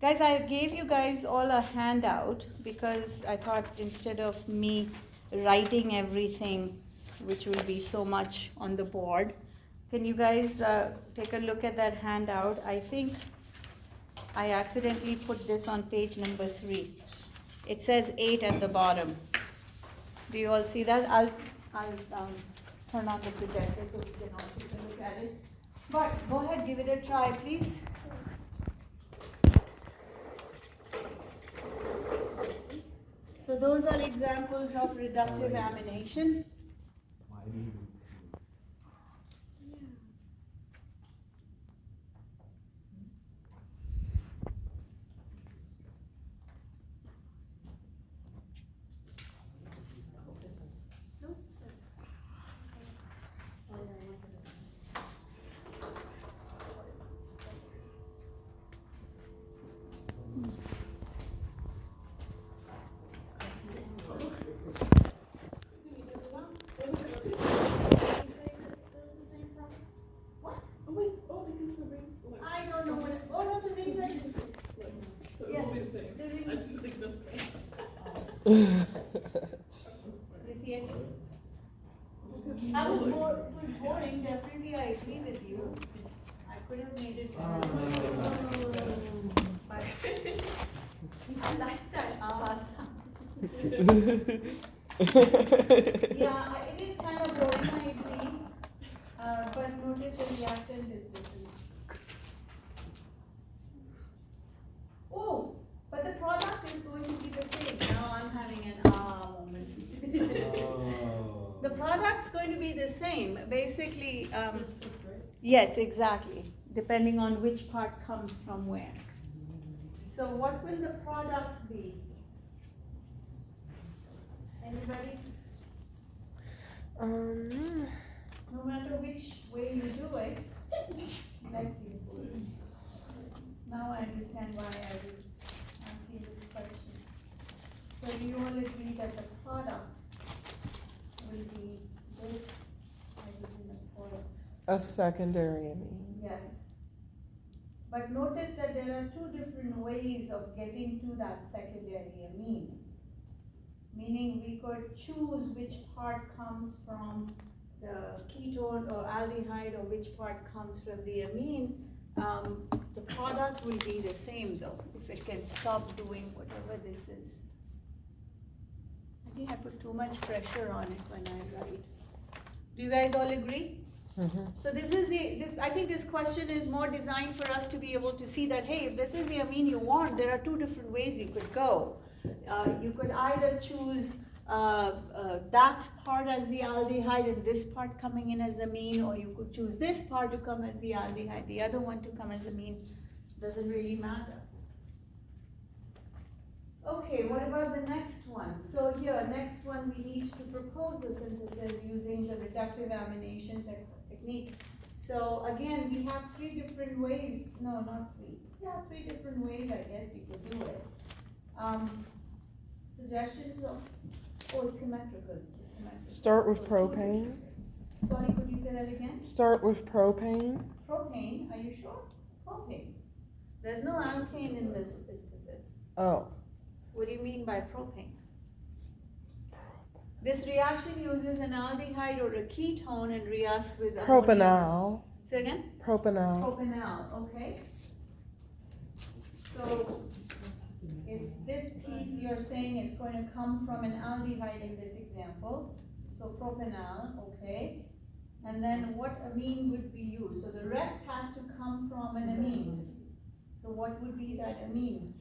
Guys, I gave you guys all a handout because I thought instead of me writing everything, which will be so much on the board, can you guys take a look at that handout? I think I accidentally put this on page number 3. It says 8 at the bottom. Do you all see that? I'll turn on the projector so we can all take a look at it. But go ahead, give it a try, please. So those are examples of reductive amination. You see it? It was boring, definitely I agree with you. I could have made it better. But I like that sound. Yeah, it is kind of boring, I agree. But notice the reactant is different. Oh, but the product is going to be the same. Now I'm having an moment. The product's going to be the same. Basically, yes, exactly. Depending on which part comes from where. So what will the product be? Anybody? No matter which way you do it, bless you. Now I understand why I was asking this question. So do you all agree that the product will be this hydrogen, of course? A secondary amine. Yes. But notice that there are two different ways of getting to that secondary amine. Meaning we could choose which part comes from the ketone or aldehyde or which part comes from the amine. The product will be the same though, if it can stop doing whatever this is. I think I put too much pressure on it when I write. Do you guys all agree? Mm-hmm. So this is I think this question is more designed for us to be able to see that, hey, if this is the amine you want, there are two different ways you could go. You could either choose that part as the aldehyde and this part coming in as amine, or you could choose this part to come as the aldehyde, the other one to come as amine. Doesn't really matter. Okay, what about the next one? So here, next one, we need to propose a synthesis using the reductive amination technique. So again, we have three different ways. No, not three. Yeah, three different ways, I guess you could do it. Suggestions of, oh, it's symmetrical. It's symmetrical. Start with So propane. Sorry, could you say that again? Start with propane. Propane, are you sure? Propane. There's no alkane in this synthesis. Oh. What do you mean by propane? This reaction uses an aldehyde or a ketone and reacts with ammonia. Propanol. Say again? Propanol. Propanol, okay. So, if this piece you're saying is going to come from an aldehyde in this example, so propanol, okay. And then what amine would be used? So the rest has to come from an amine. So what would be that amine?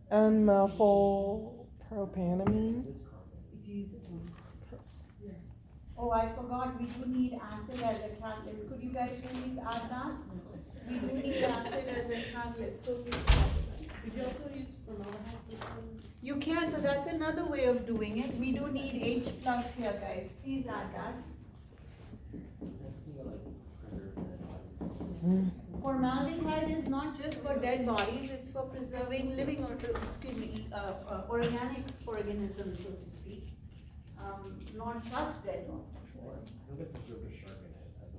Methyl propanamine. Oh, I forgot, we do need acid as a catalyst. Could you guys please add that? We do need acid as a catalyst. Could you also use formaldehyde? You can, so that's another way of doing it. We do need H plus here, guys. Please add that. Formaldehyde is not just for dead bodies, it's for preserving living organic organisms, so to speak. Not just dead ones. I know they preserved a shark in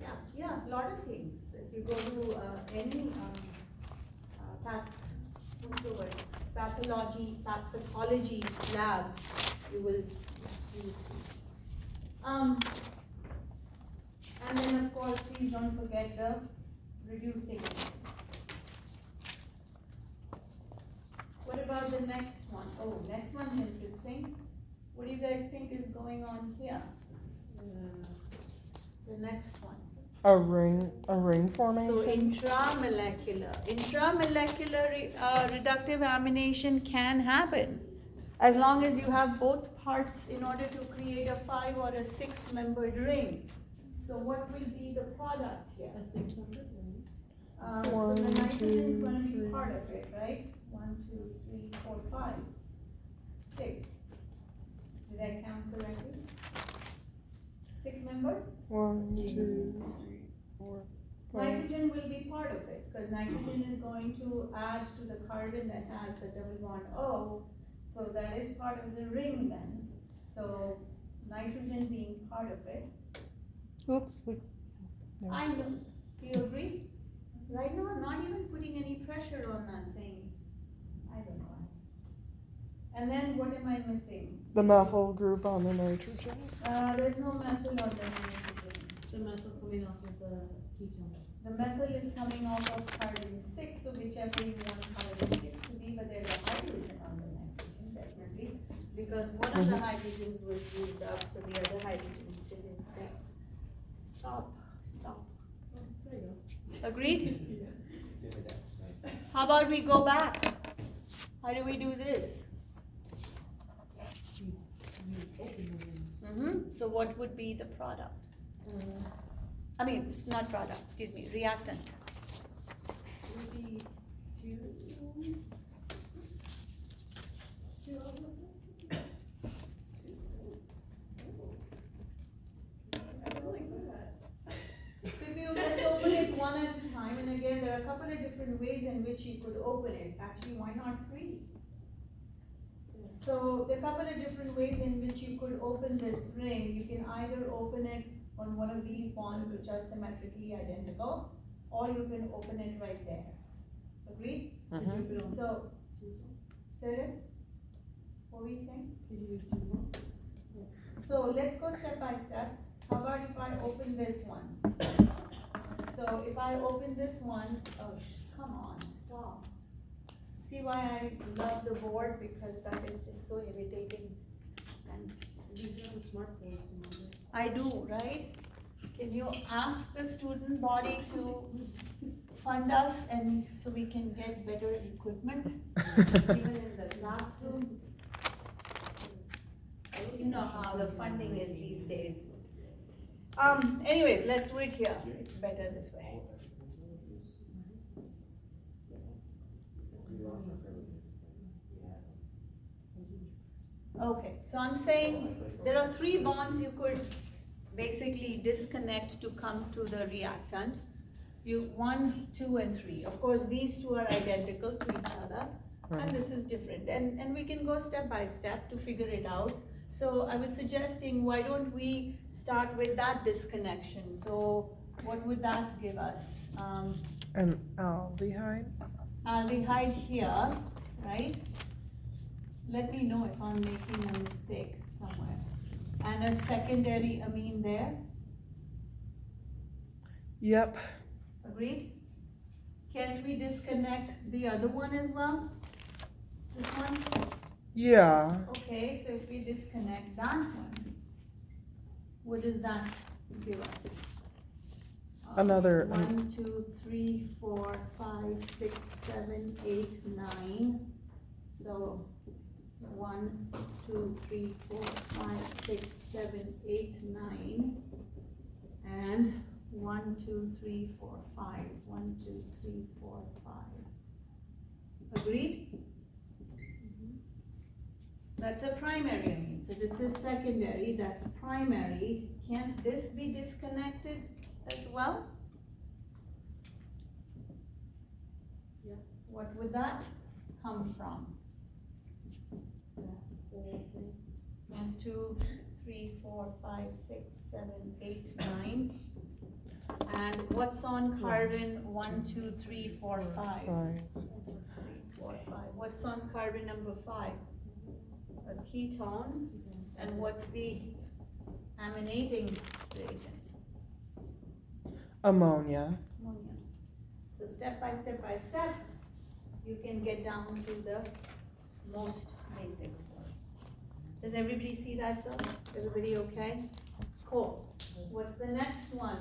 it. Yeah, a lot of things. If you go to any pathology lab, you will see. And then of course, please don't forget the reducing. What about the next one? Oh, next one's interesting. What do you guys think is going on here? The next one. A ring So formation. intramolecular reductive amination can happen as long as you have both parts in order to create a 5 or a 6-membered ring. So what will be the product here? A 600? So the nitrogen is going to be part of it, right? 1, 2, 3, 4, 5, 6. Did I count correctly? 6-membered? 1, 2, 3, 4, 5. Nitrogen will be part of it, because nitrogen is going to add to the carbon that has the double bond O, so that is part of the ring then. So nitrogen being part of it. Oops. I know. Do you agree? Right now, I'm not even putting any pressure on that thing. I don't know. And then what am I missing? The methyl group on the nitrogen. There's no methyl on the nitrogen. The methyl coming off of the ketone. The methyl is coming off of carbon six, so whichever you want carbon six to be, but there's a hydrogen on the nitrogen, definitely. Because one of the hydrogens was used up, so the other hydrogen still is there. Stop. Oh, there you Agreed? Dividends, nice. How about we go back? How do we do this? So what would be the product? I mean, it's not product, excuse me, reactant. Would be two of them? I don't like that. So if you, let's open it one at a time, and again, there are a couple of different ways in which you could open it. Actually, why not three? So there are a couple of different ways in which you could open this ring. You can either open it on one of these bonds which are symmetrically identical, or you can open it right there. Agreed? Mhm. So, Sarah, what were you saying? So let's go step by step. How about if I open this one? So if I open this one, oh, come on, stop. See why I love the board? Because that is just so irritating. And These are the smartphones and all that. I do, right? Can you ask the student body to fund us and so we can get better equipment, even in the classroom? You know how the funding is these days. Anyways, let's do it here. It's better this way. Okay, so I'm saying there are three bonds you could basically disconnect to come to the reactant. You 1, 2, and 3. Of course, these two are identical to each other, and this is different. And we can go step by step to figure it out. So I was suggesting, why don't we start with that disconnection? So what would that give us? An aldehyde. Aldehyde here, right? Let me know if I'm making a mistake somewhere. And a secondary amine there, Yep. agreed? Can't we disconnect the other one as well? This one? Yeah. Okay, so if we disconnect that one, what does that give us? Another, 1, 2, 3, 4, 5, 6, 7, 8, 9. So 1, 2, 3, 4, 5, 6, 7, 8, 9. And 1, 2, 3, 4, 5. 1, 2, 3, 4, 5. Agreed? That's a primary amine. So this is secondary, that's primary. Can't this be disconnected as well? Yeah. What would that come from? 1, 2, 3, 4, 5, 6, 7, 8, 9. And what's on carbon 1, 2, 3, 4, 5? 3, 4, 5. What's on carbon number 5? A ketone. And what's the aminating reagent? Ammonia. Ammonia. So step by step, you can get down to the most basic form. Does everybody see that though? Everybody okay? Cool. What's the next one?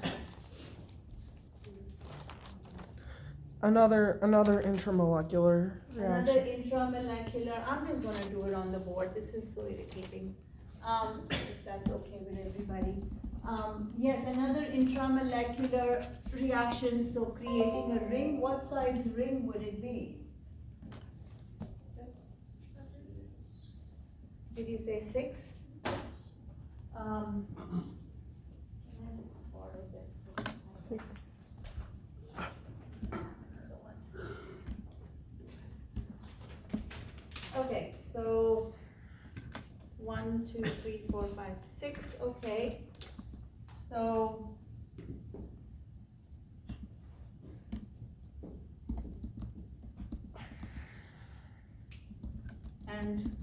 Another intramolecular Another reaction. intramolecular, I'm just gonna do it on the board, this is so irritating, if that's okay with everybody. Yes, another intramolecular reaction, so creating a ring, what size ring would it be? Did you say 6? Can I just borrow this? 6. Okay, so 1, 2, 3, 4, 5, 6, okay. So and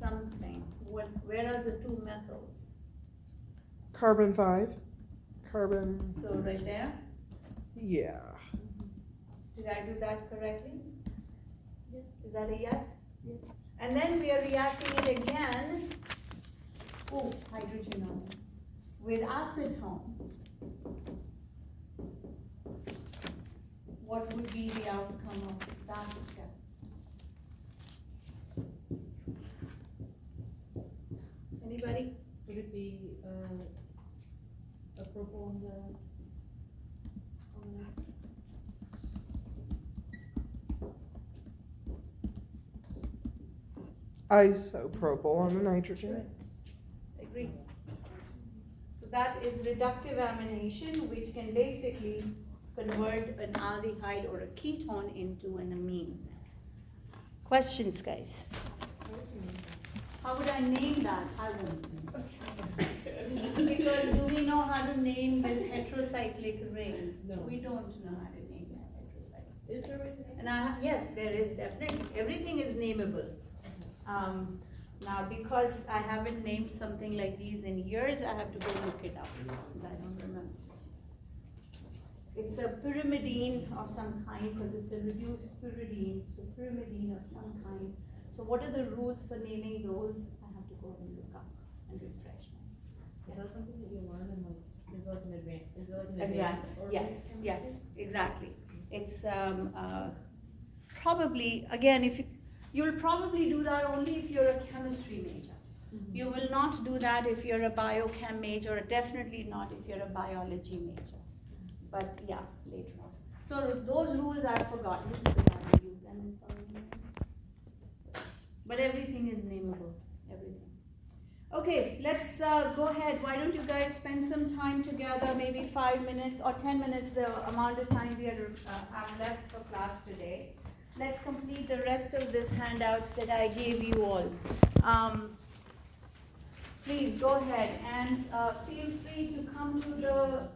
something. Where are the two methyls? Carbon 5. Carbon. So right there, Yeah. did I do that correctly? Is that a yes? Yes. And then we are reacting it again, hydrogen with acetone. What would be the outcome of that step? Anybody? Would it be, a purple on the Isopropyl on the nitrogen. Agree. So that is reductive amination, which can basically convert an aldehyde or a ketone into an amine. Questions, guys? How would I name that? I won't. Because do we know how to name this heterocyclic ring? No. We don't know how to name that heterocyclic. Is there a way to name it? And yes, there is definitely. Everything is nameable. Now, because I haven't named something like these in years, I have to go look it up because I don't remember. It's a pyrimidine of some kind because it's a reduced pyridine, so pyrimidine of some kind. So what are the rules for naming those? I have to go and look up and refresh myself. Is that something that you learn in like, is it like an advance, is it like an Advanced, advanced? yes, yes, exactly. It's probably, again, if you'll probably do that only if you're a chemistry major. You will not do that if you're a biochem major, or definitely not if you're a biology major. But yeah, later on. So those rules I've forgotten because I haven't used them in so many years. But everything is nameable, everything. Okay, let's go ahead. Why don't you guys spend some time together, maybe 5 minutes or 10 minutes, the amount of time we have left for class today. Let's complete the rest of this handout that I gave you all. Please go ahead and feel free to come to the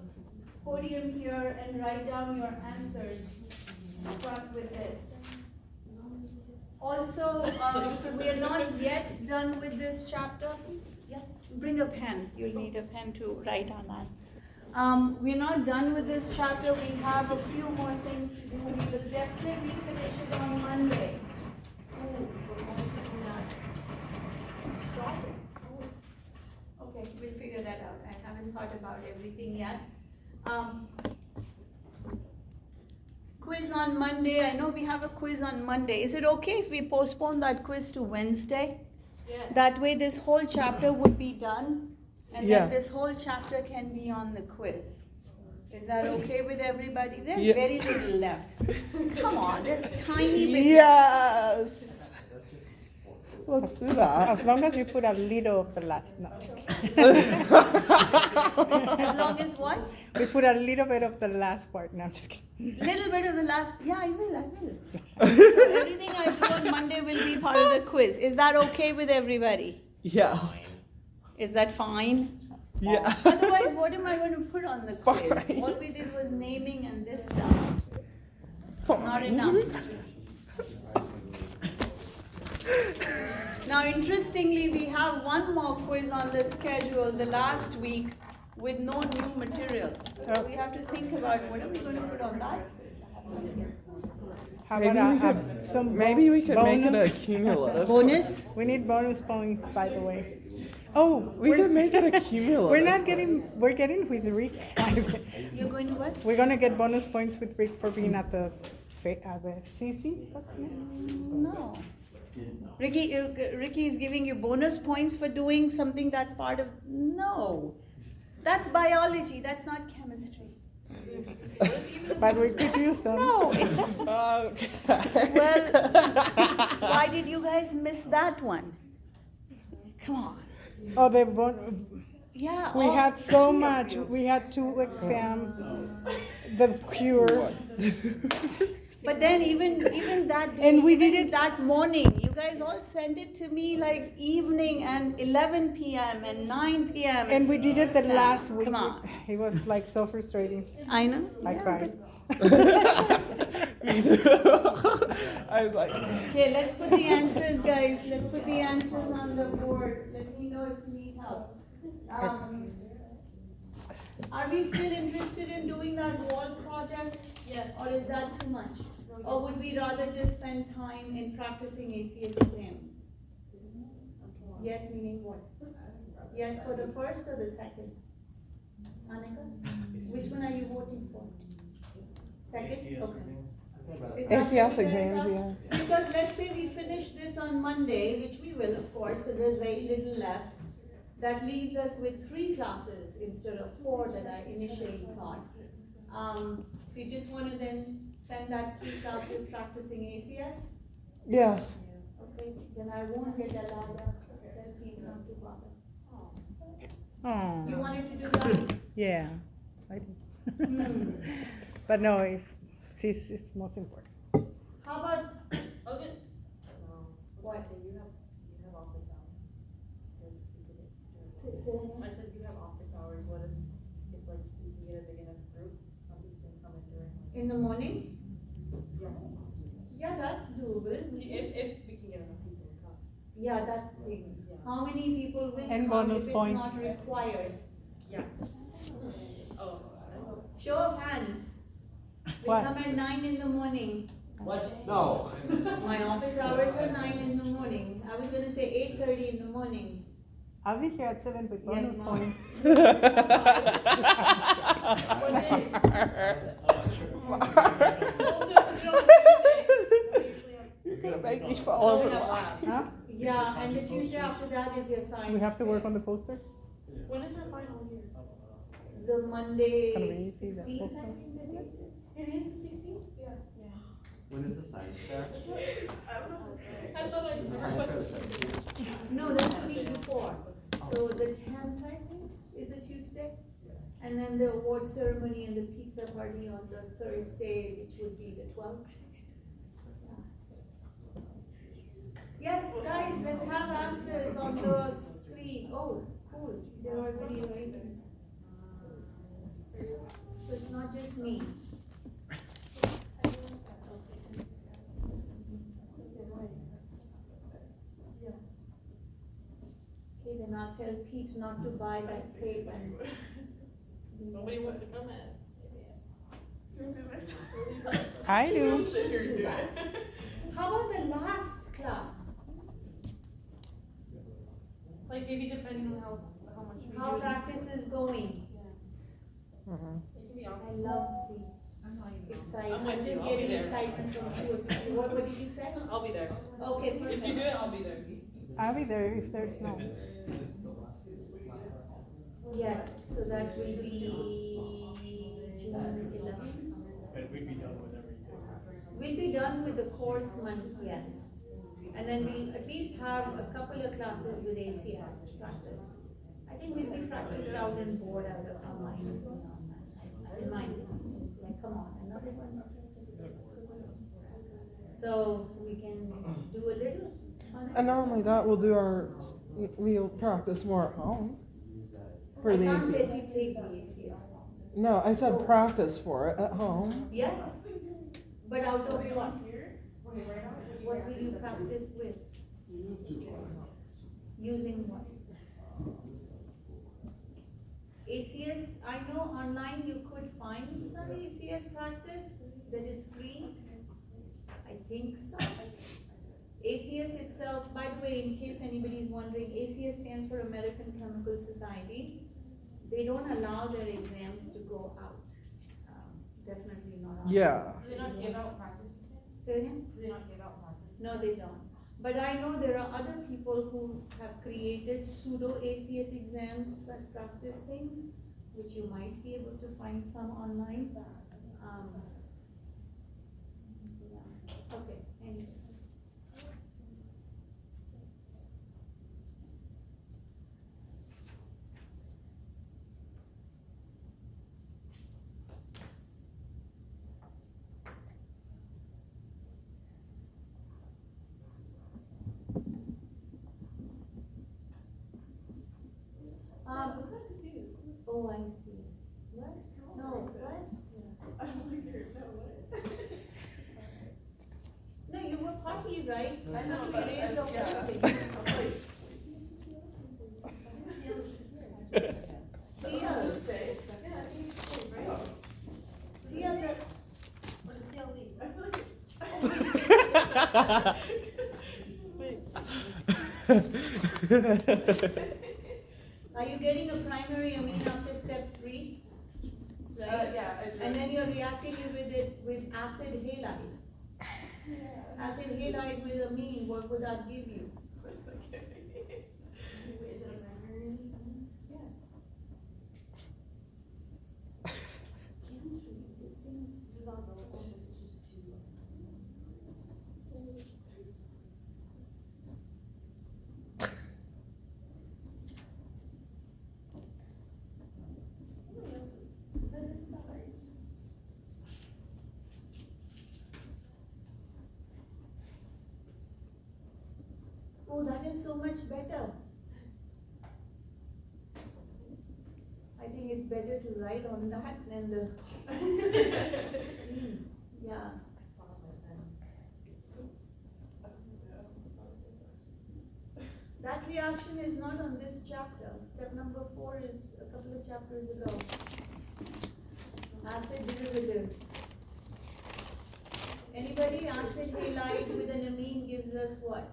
podium here and write down your answers. Start with this. Also, we are not yet done with this chapter. Yeah, bring a pen. You'll need a pen to write on that. We're not done with this chapter. We have a few more things to do. We will definitely finish it on Monday. Okay, we'll figure that out. I haven't thought about everything yet. Quiz on Monday. I know we have a quiz on Monday. Is it okay if we postpone that quiz to Wednesday? Yeah. That way this whole chapter would be done, and Yeah. then this whole chapter can be on the quiz. Is that okay with everybody? There's Yeah. very little left. Come on, there's tiny bit. Yes. Let's do that. As long as you put a little of the last, no, just kidding. As long as what? We put a little bit of the last part, no, I'm just kidding. Little bit of the last, yeah, I will. So everything I do on Monday will be part of the quiz. Is that okay with everybody? Yes. Is that fine? Yeah. Otherwise, what am I going to put on the quiz? Fine. All we did was naming and this stuff. Not enough. Now, interestingly, we have one more quiz on the schedule the last week with no new material. So we have to think about what are we going to put on that quiz. I have no idea. How Maybe we about could, some maybe we could make it a bonus? cumulative. Bonus? We need bonus points, by the way. Oh, We could make it a cumulative. we're getting with Rick. You're going to what? We're gonna get bonus points with Rick for being at the CC. No. Ricky is giving you bonus points for doing something that's part of, no. That's biology, that's not chemistry. But we could use them. No, it's, Okay. well, why did you guys miss that one? Come on. Oh, Yeah. we oh, had so three of much. you. We had 2 exams. The cure. But then even that day, And we even did it- that morning, you guys all sent it to me like evening and 11 p.m. and 9 p.m. And we did it the Now, last week. Come on. It was like so frustrating. I know. I Yeah, cried. but Me too. I was like, Okay, let's put the answers, guys. Let's put the answers on the board. Let me know if you need help. Are we still interested in doing that wall project, Yes. or is that too much? Or would we rather just spend time in practicing ACS exams? Yes, meaning what? Yes for the first or the second? Annika? Which one are you voting for? Second? ACS Okay. exam. Is that ACS what you guys exams, are? yeah. Because let's say we finish this on Monday, which we will, of course, because there's very little left. That leaves us with 3 classes instead of 4 that I initially thought. So you just want to then spend that 3 classes practicing ACS? Yes. Okay, then I won't get allowed to tell people not to bother. Oh, You wanted to do that? yeah, I do. Hmm. But no, if this is most important. How about, I was gonna, what? you have office hours. Say that again? I said you have office hours, what if like you can get a big enough group, some people can come in during like. In the morning? Yeah. Yeah, that's doable. We can- If we can get enough people to come. Yeah, that's the thing. How many people will And come bonus if it's points. not required? Yeah. Oh. Show of hands. We What? come at 9 in the morning. What? No. My office hours are 9 in the morning. I was gonna say 8:30 in the morning. I'll be here at 7 with Yes, bonus Mom. points. One day. You're gonna make me fall over the line. Huh? Yeah, and the Tuesday after that is your science. We have to work fair. on the posters? When is our final year? The Monday, It's gonna be easy, that 16th, I poster. think the date is. It is the 16th? Yeah. When is the science fair? I thought I Is the science fair the 17th? No, that's the week before. So the 10th, I think, is a Tuesday. And then the award ceremony and the pizza party on the Thursday, which would be the 12th. Yes, guys, let's have answers on the screen. Oh, cool, they're already writing. So it's not just me. Okay, then I'll tell Pete not to buy that tape and. Nobody wants to come in. I do. Do that. How about the last class? Like maybe depending on how much we do. How practice is going? It can be I awkward. love the excitement. I'm with I'm you. just I'll be getting there. excitement from 2 or 3. What did you say? I'll be there. Okay, If you do perfect. it, I'll be there. I'll be there if there's If no. it's the last class. Yes, so that will be June 11th. But we'd be done with everything. We'll be done with the course month, yes. And then we'll at least have a couple of classes with ACS practice. I think we'll be practiced out and bored out of our minds. In my opinion, it's like, come on, another one. So we can do a little fun And not only exercise. that, we'll practice more at home. For I the can't ACS. let you take the ACS. No, I said practice for it at home. Yes, but out of what? What will you practice with? Using what? ACS, I know online you could find some ACS practice that is free. I think so. ACS itself, by the way, in case anybody is wondering, ACS stands for American Chemical Society. They don't allow their exams to go out. Definitely not out. Yeah. Do they not give out practice exams? Say again? Do they not give out practice? No, they don't. But I know there are other people who have created pseudo ACS exams as practice things, which you might be able to find some online. Yeah. Okay, anyway. Oh, I see. What? No, what? right? I know, We but erased the yeah. whole thing. See ya. See ya, the, What is CLD? I feel like are you getting a primary amine after step 3? Right? yeah, I And then you're reacting with it with acid halide. Acid halide with amine, what would that give you? Is it a primary? Yeah. This thing's. This is not relevant, this is just too. Oh, that is so much better. I think it's better to write on that than the screen. Yeah. That reaction is not on this chapter. Step number 4 is a couple of chapters ago. Acid derivatives. Anybody? Acid halide with an amine gives us what?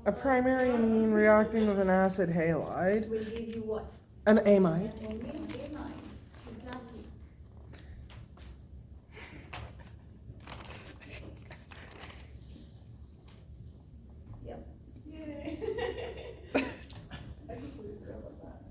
A primary amine reacting with an acid halide. Will give you what? An amide. Only amine. Exactly. Yep. Yay. I completely forgot about that.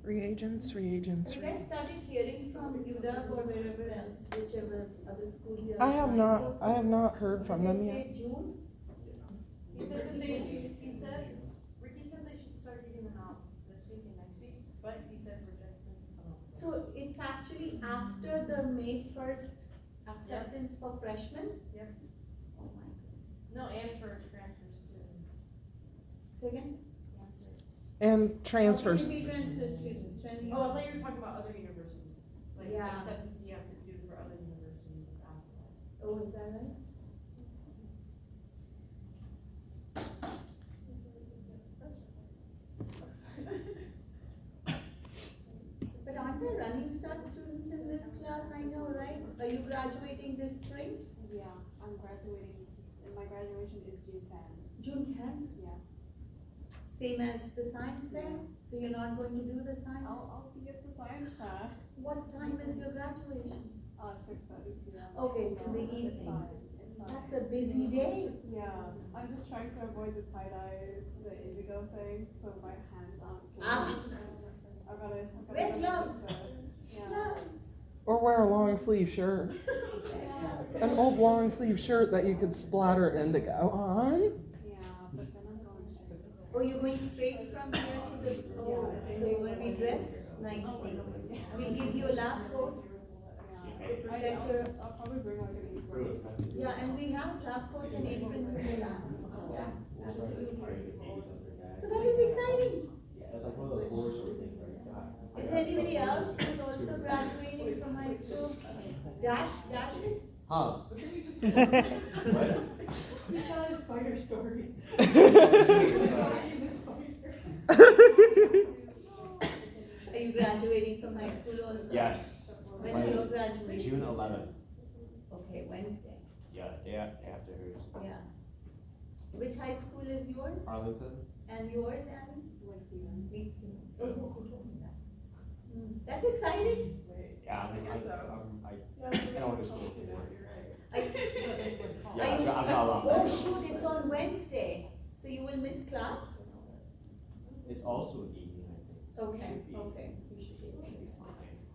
Reagents. Have you guys started hearing from UW or wherever else, whichever other schools you're I have applying not. for? I have not heard from Did them they yet. say June? He said that Ricky said they should start getting them out this week and next week, but he said rejections come out. So it's actually after the May 1st acceptance for freshmen? Yep. Oh my goodness. No, and for transfers too. Say again? And Oh, transfers. maybe transfer students. Oh, I thought you were talking about other universities, like Yeah. acceptance you have to do for other universities after that. Oh, is that right? But aren't there running start students in this class? I know, right? Are you graduating this spring? Yeah, I'm graduating, and my graduation is June 10. June 10th? Yeah. Same as the science fair? So you're not going to do the science? I'll be at the science fair. What time is your graduation? 6:30 p.m. Okay, it's in the So evening. It's fine. It's fine. That's a busy day. Yeah, I'm just trying to avoid the tie-dye, the indigo thing, so my hands aren't. Ah. I gotta Wear go gloves. to- Yeah. Gloves. Or wear a long sleeve shirt. Yeah. An old long sleeve shirt that you could splatter indigo on. Yeah, but then I'm going straight. Oh, you're going straight from here to the, oh, so you're gonna be dressed nicely. We'll give you a lab coat Yeah. to protect your, I'll probably bring like an apron. yeah, and we have lab coats and aprons in the lab. Yeah, absolutely. So that is exciting. That's like one of those horror story things where you got. Is there anybody else who's also graduating from high school? Dashes? Huh? What? We saw his spider story. Are you graduating from high school also? Yes. When's your graduation? June 11th. Okay, Wednesday, Yeah, day after hers. yeah. Which high school is yours? Arlington? And yours, Annie? Like Stevens. Leeds Stevens. Oh, yes, you told me that. That's exciting. Yeah, I don't want to school anymore. I- Yeah, Are you- I'm not allowed. Oh, shoot, it's on Wednesday, so you will miss class? It's also an evening, I think. Okay, Should be- okay, you should be okay.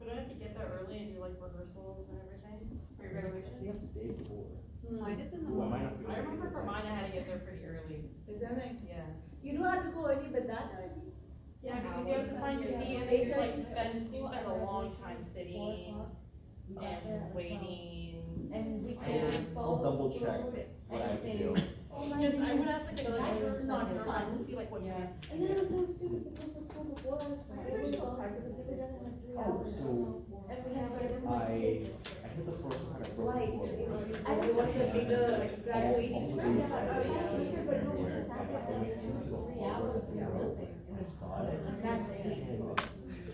But I have to get there early and do like rehearsals and everything for your I graduation. think it's the day before. Mine is in the Ooh, I might morning. not be I able to remember make for it. mine, I had to get there pretty early. Is that right? Yeah. You do have to go early, but that early? Yeah, because you have to find your seat and then you like spend a long time sitting and waiting. And we Yeah. can I'll double check follow what I have to do. anything Oh my Just, I would goodness, ask like a that's not fun. Be like, what Yeah. time? And then it was so stupid because the school before us, they were so hard because they were done in like 3 Oh, hours. so And we had like I hit the first one, I broke Why? the fourth one. Is yours a bigger graduating All class? the but no, we where just sat there I for went like into the 3 hours hallway, and nothing. and I saw it. That's And painful.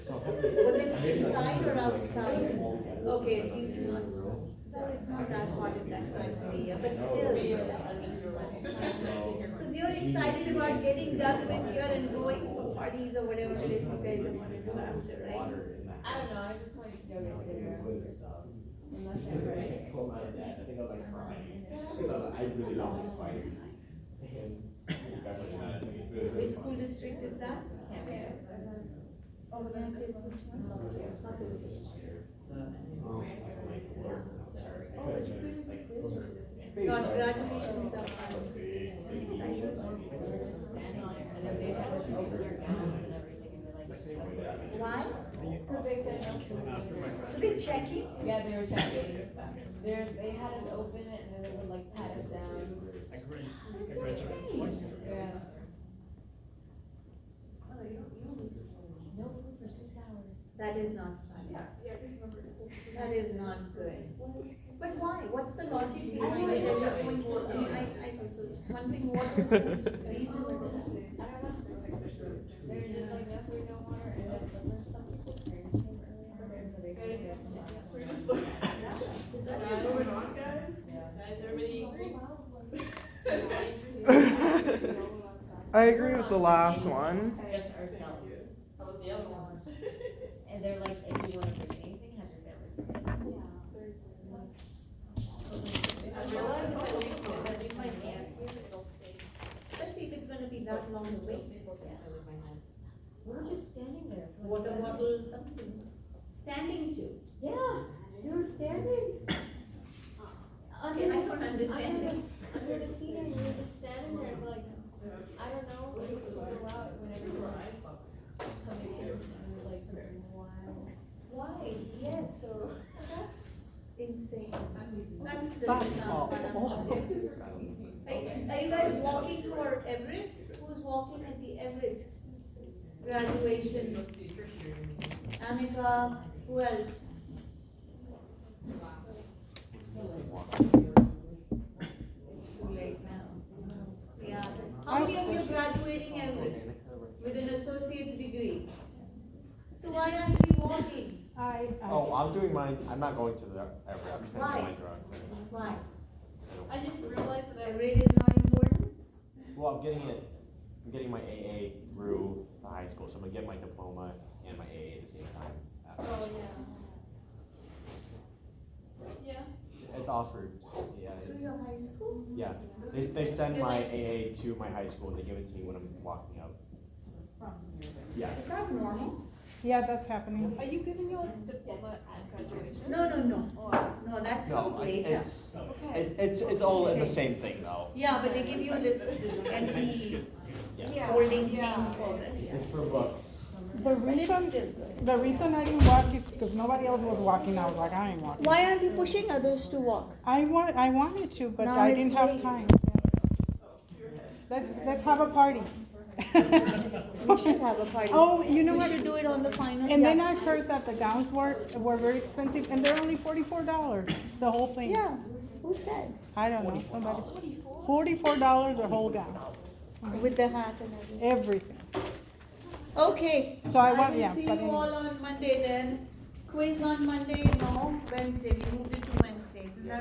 so Was it I didn't inside or know, like, outside? all the Okay, others, at least like, not, in a row. well, it's not that hot at that time of the year, but still, that's painful. Cause you're excited about getting done with here and going for parties or whatever it is you guys are gonna do after, right? Water in the I don't know, I house. just wanted to go get It dinner. was good stuff. And that's And it, then right? I come out of that, I think I was like crying, because I really don't like spiders. And you guys are not doing good. Which school district is that? Can't wait. Oh, yeah, it's which one? Gosh, graduations are fun. Excited. Standing there, and then they had to open their gowns and everything, and they're like. Why? Because they said no. So they're checking? Yeah, they were checking. They had us open it and then they would like pat us down. That's insane. Yeah. No food for 6 hours. That is not fun. That is not good. But why? What's the logic behind it? I mean, I was wondering what is the reason for that? I don't know. They're just like, no food, no water, and then some people's parents came early, so they could get. So we just look. What's going on, guys? Guys, everybody agree? I agree with the last one. Just ourselves. How about the other ones? And they're like, if you wanna bring anything, have your family. I realize if I leave my hand here, it'll stay. Especially if it's gonna be that long a wait. We were just standing there. for like Water 10 bottle, something. Standing to. Yeah, you were standing. Okay, I don't understand this. Under the seat, and you were just standing there for like, I don't know, like, to go out whenever you were coming in, and we were like, wow. Why? Yes. That's insane. That's doesn't sound fun, I'm sorry. Are you guys walking for Everett? Who's walking at the Everett graduation? Annika, who else? Too late now. Yeah. How many of you are graduating Everett with an associate's degree? So why aren't we walking? Oh, I'm doing mine, I'm not going to the, every, I'm just gonna do Why? mine direct. Why? I didn't realize that I Everett is not important? Well, I'm getting my AA through the high school, so I'm gonna get my diploma and my AA at the same time. Oh, yeah. Yeah. It's offered, yeah. Through your high school? Yeah, they send my AA to my high school and they give it to me when I'm walking out. Yeah. Is that normal? Yeah, that's happening. Are you getting your diploma at graduation? No, no, that comes No, later. it's all in the same thing though. Yeah, but they give you this empty Yeah. holding thing for it. It's for books. The But it's reason, still good. the reason I didn't walk is because nobody else was walking. I was like, I ain't walking. Why aren't you pushing others to walk? I wanted to, but Now I it's didn't have late. time. Let's have a party. We should have a party. Oh, you know We what? should do it on the final. And then yeah. I've heard that the gowns were very expensive, and they're only $44, the whole thing. Yeah, who said? I don't know, somebody. $44 the whole gown, With the hat and everything. everything. Okay. So I want- yeah, will see but you anyway. all on Monday then. Quiz on Monday, no, Wednesday, we moved it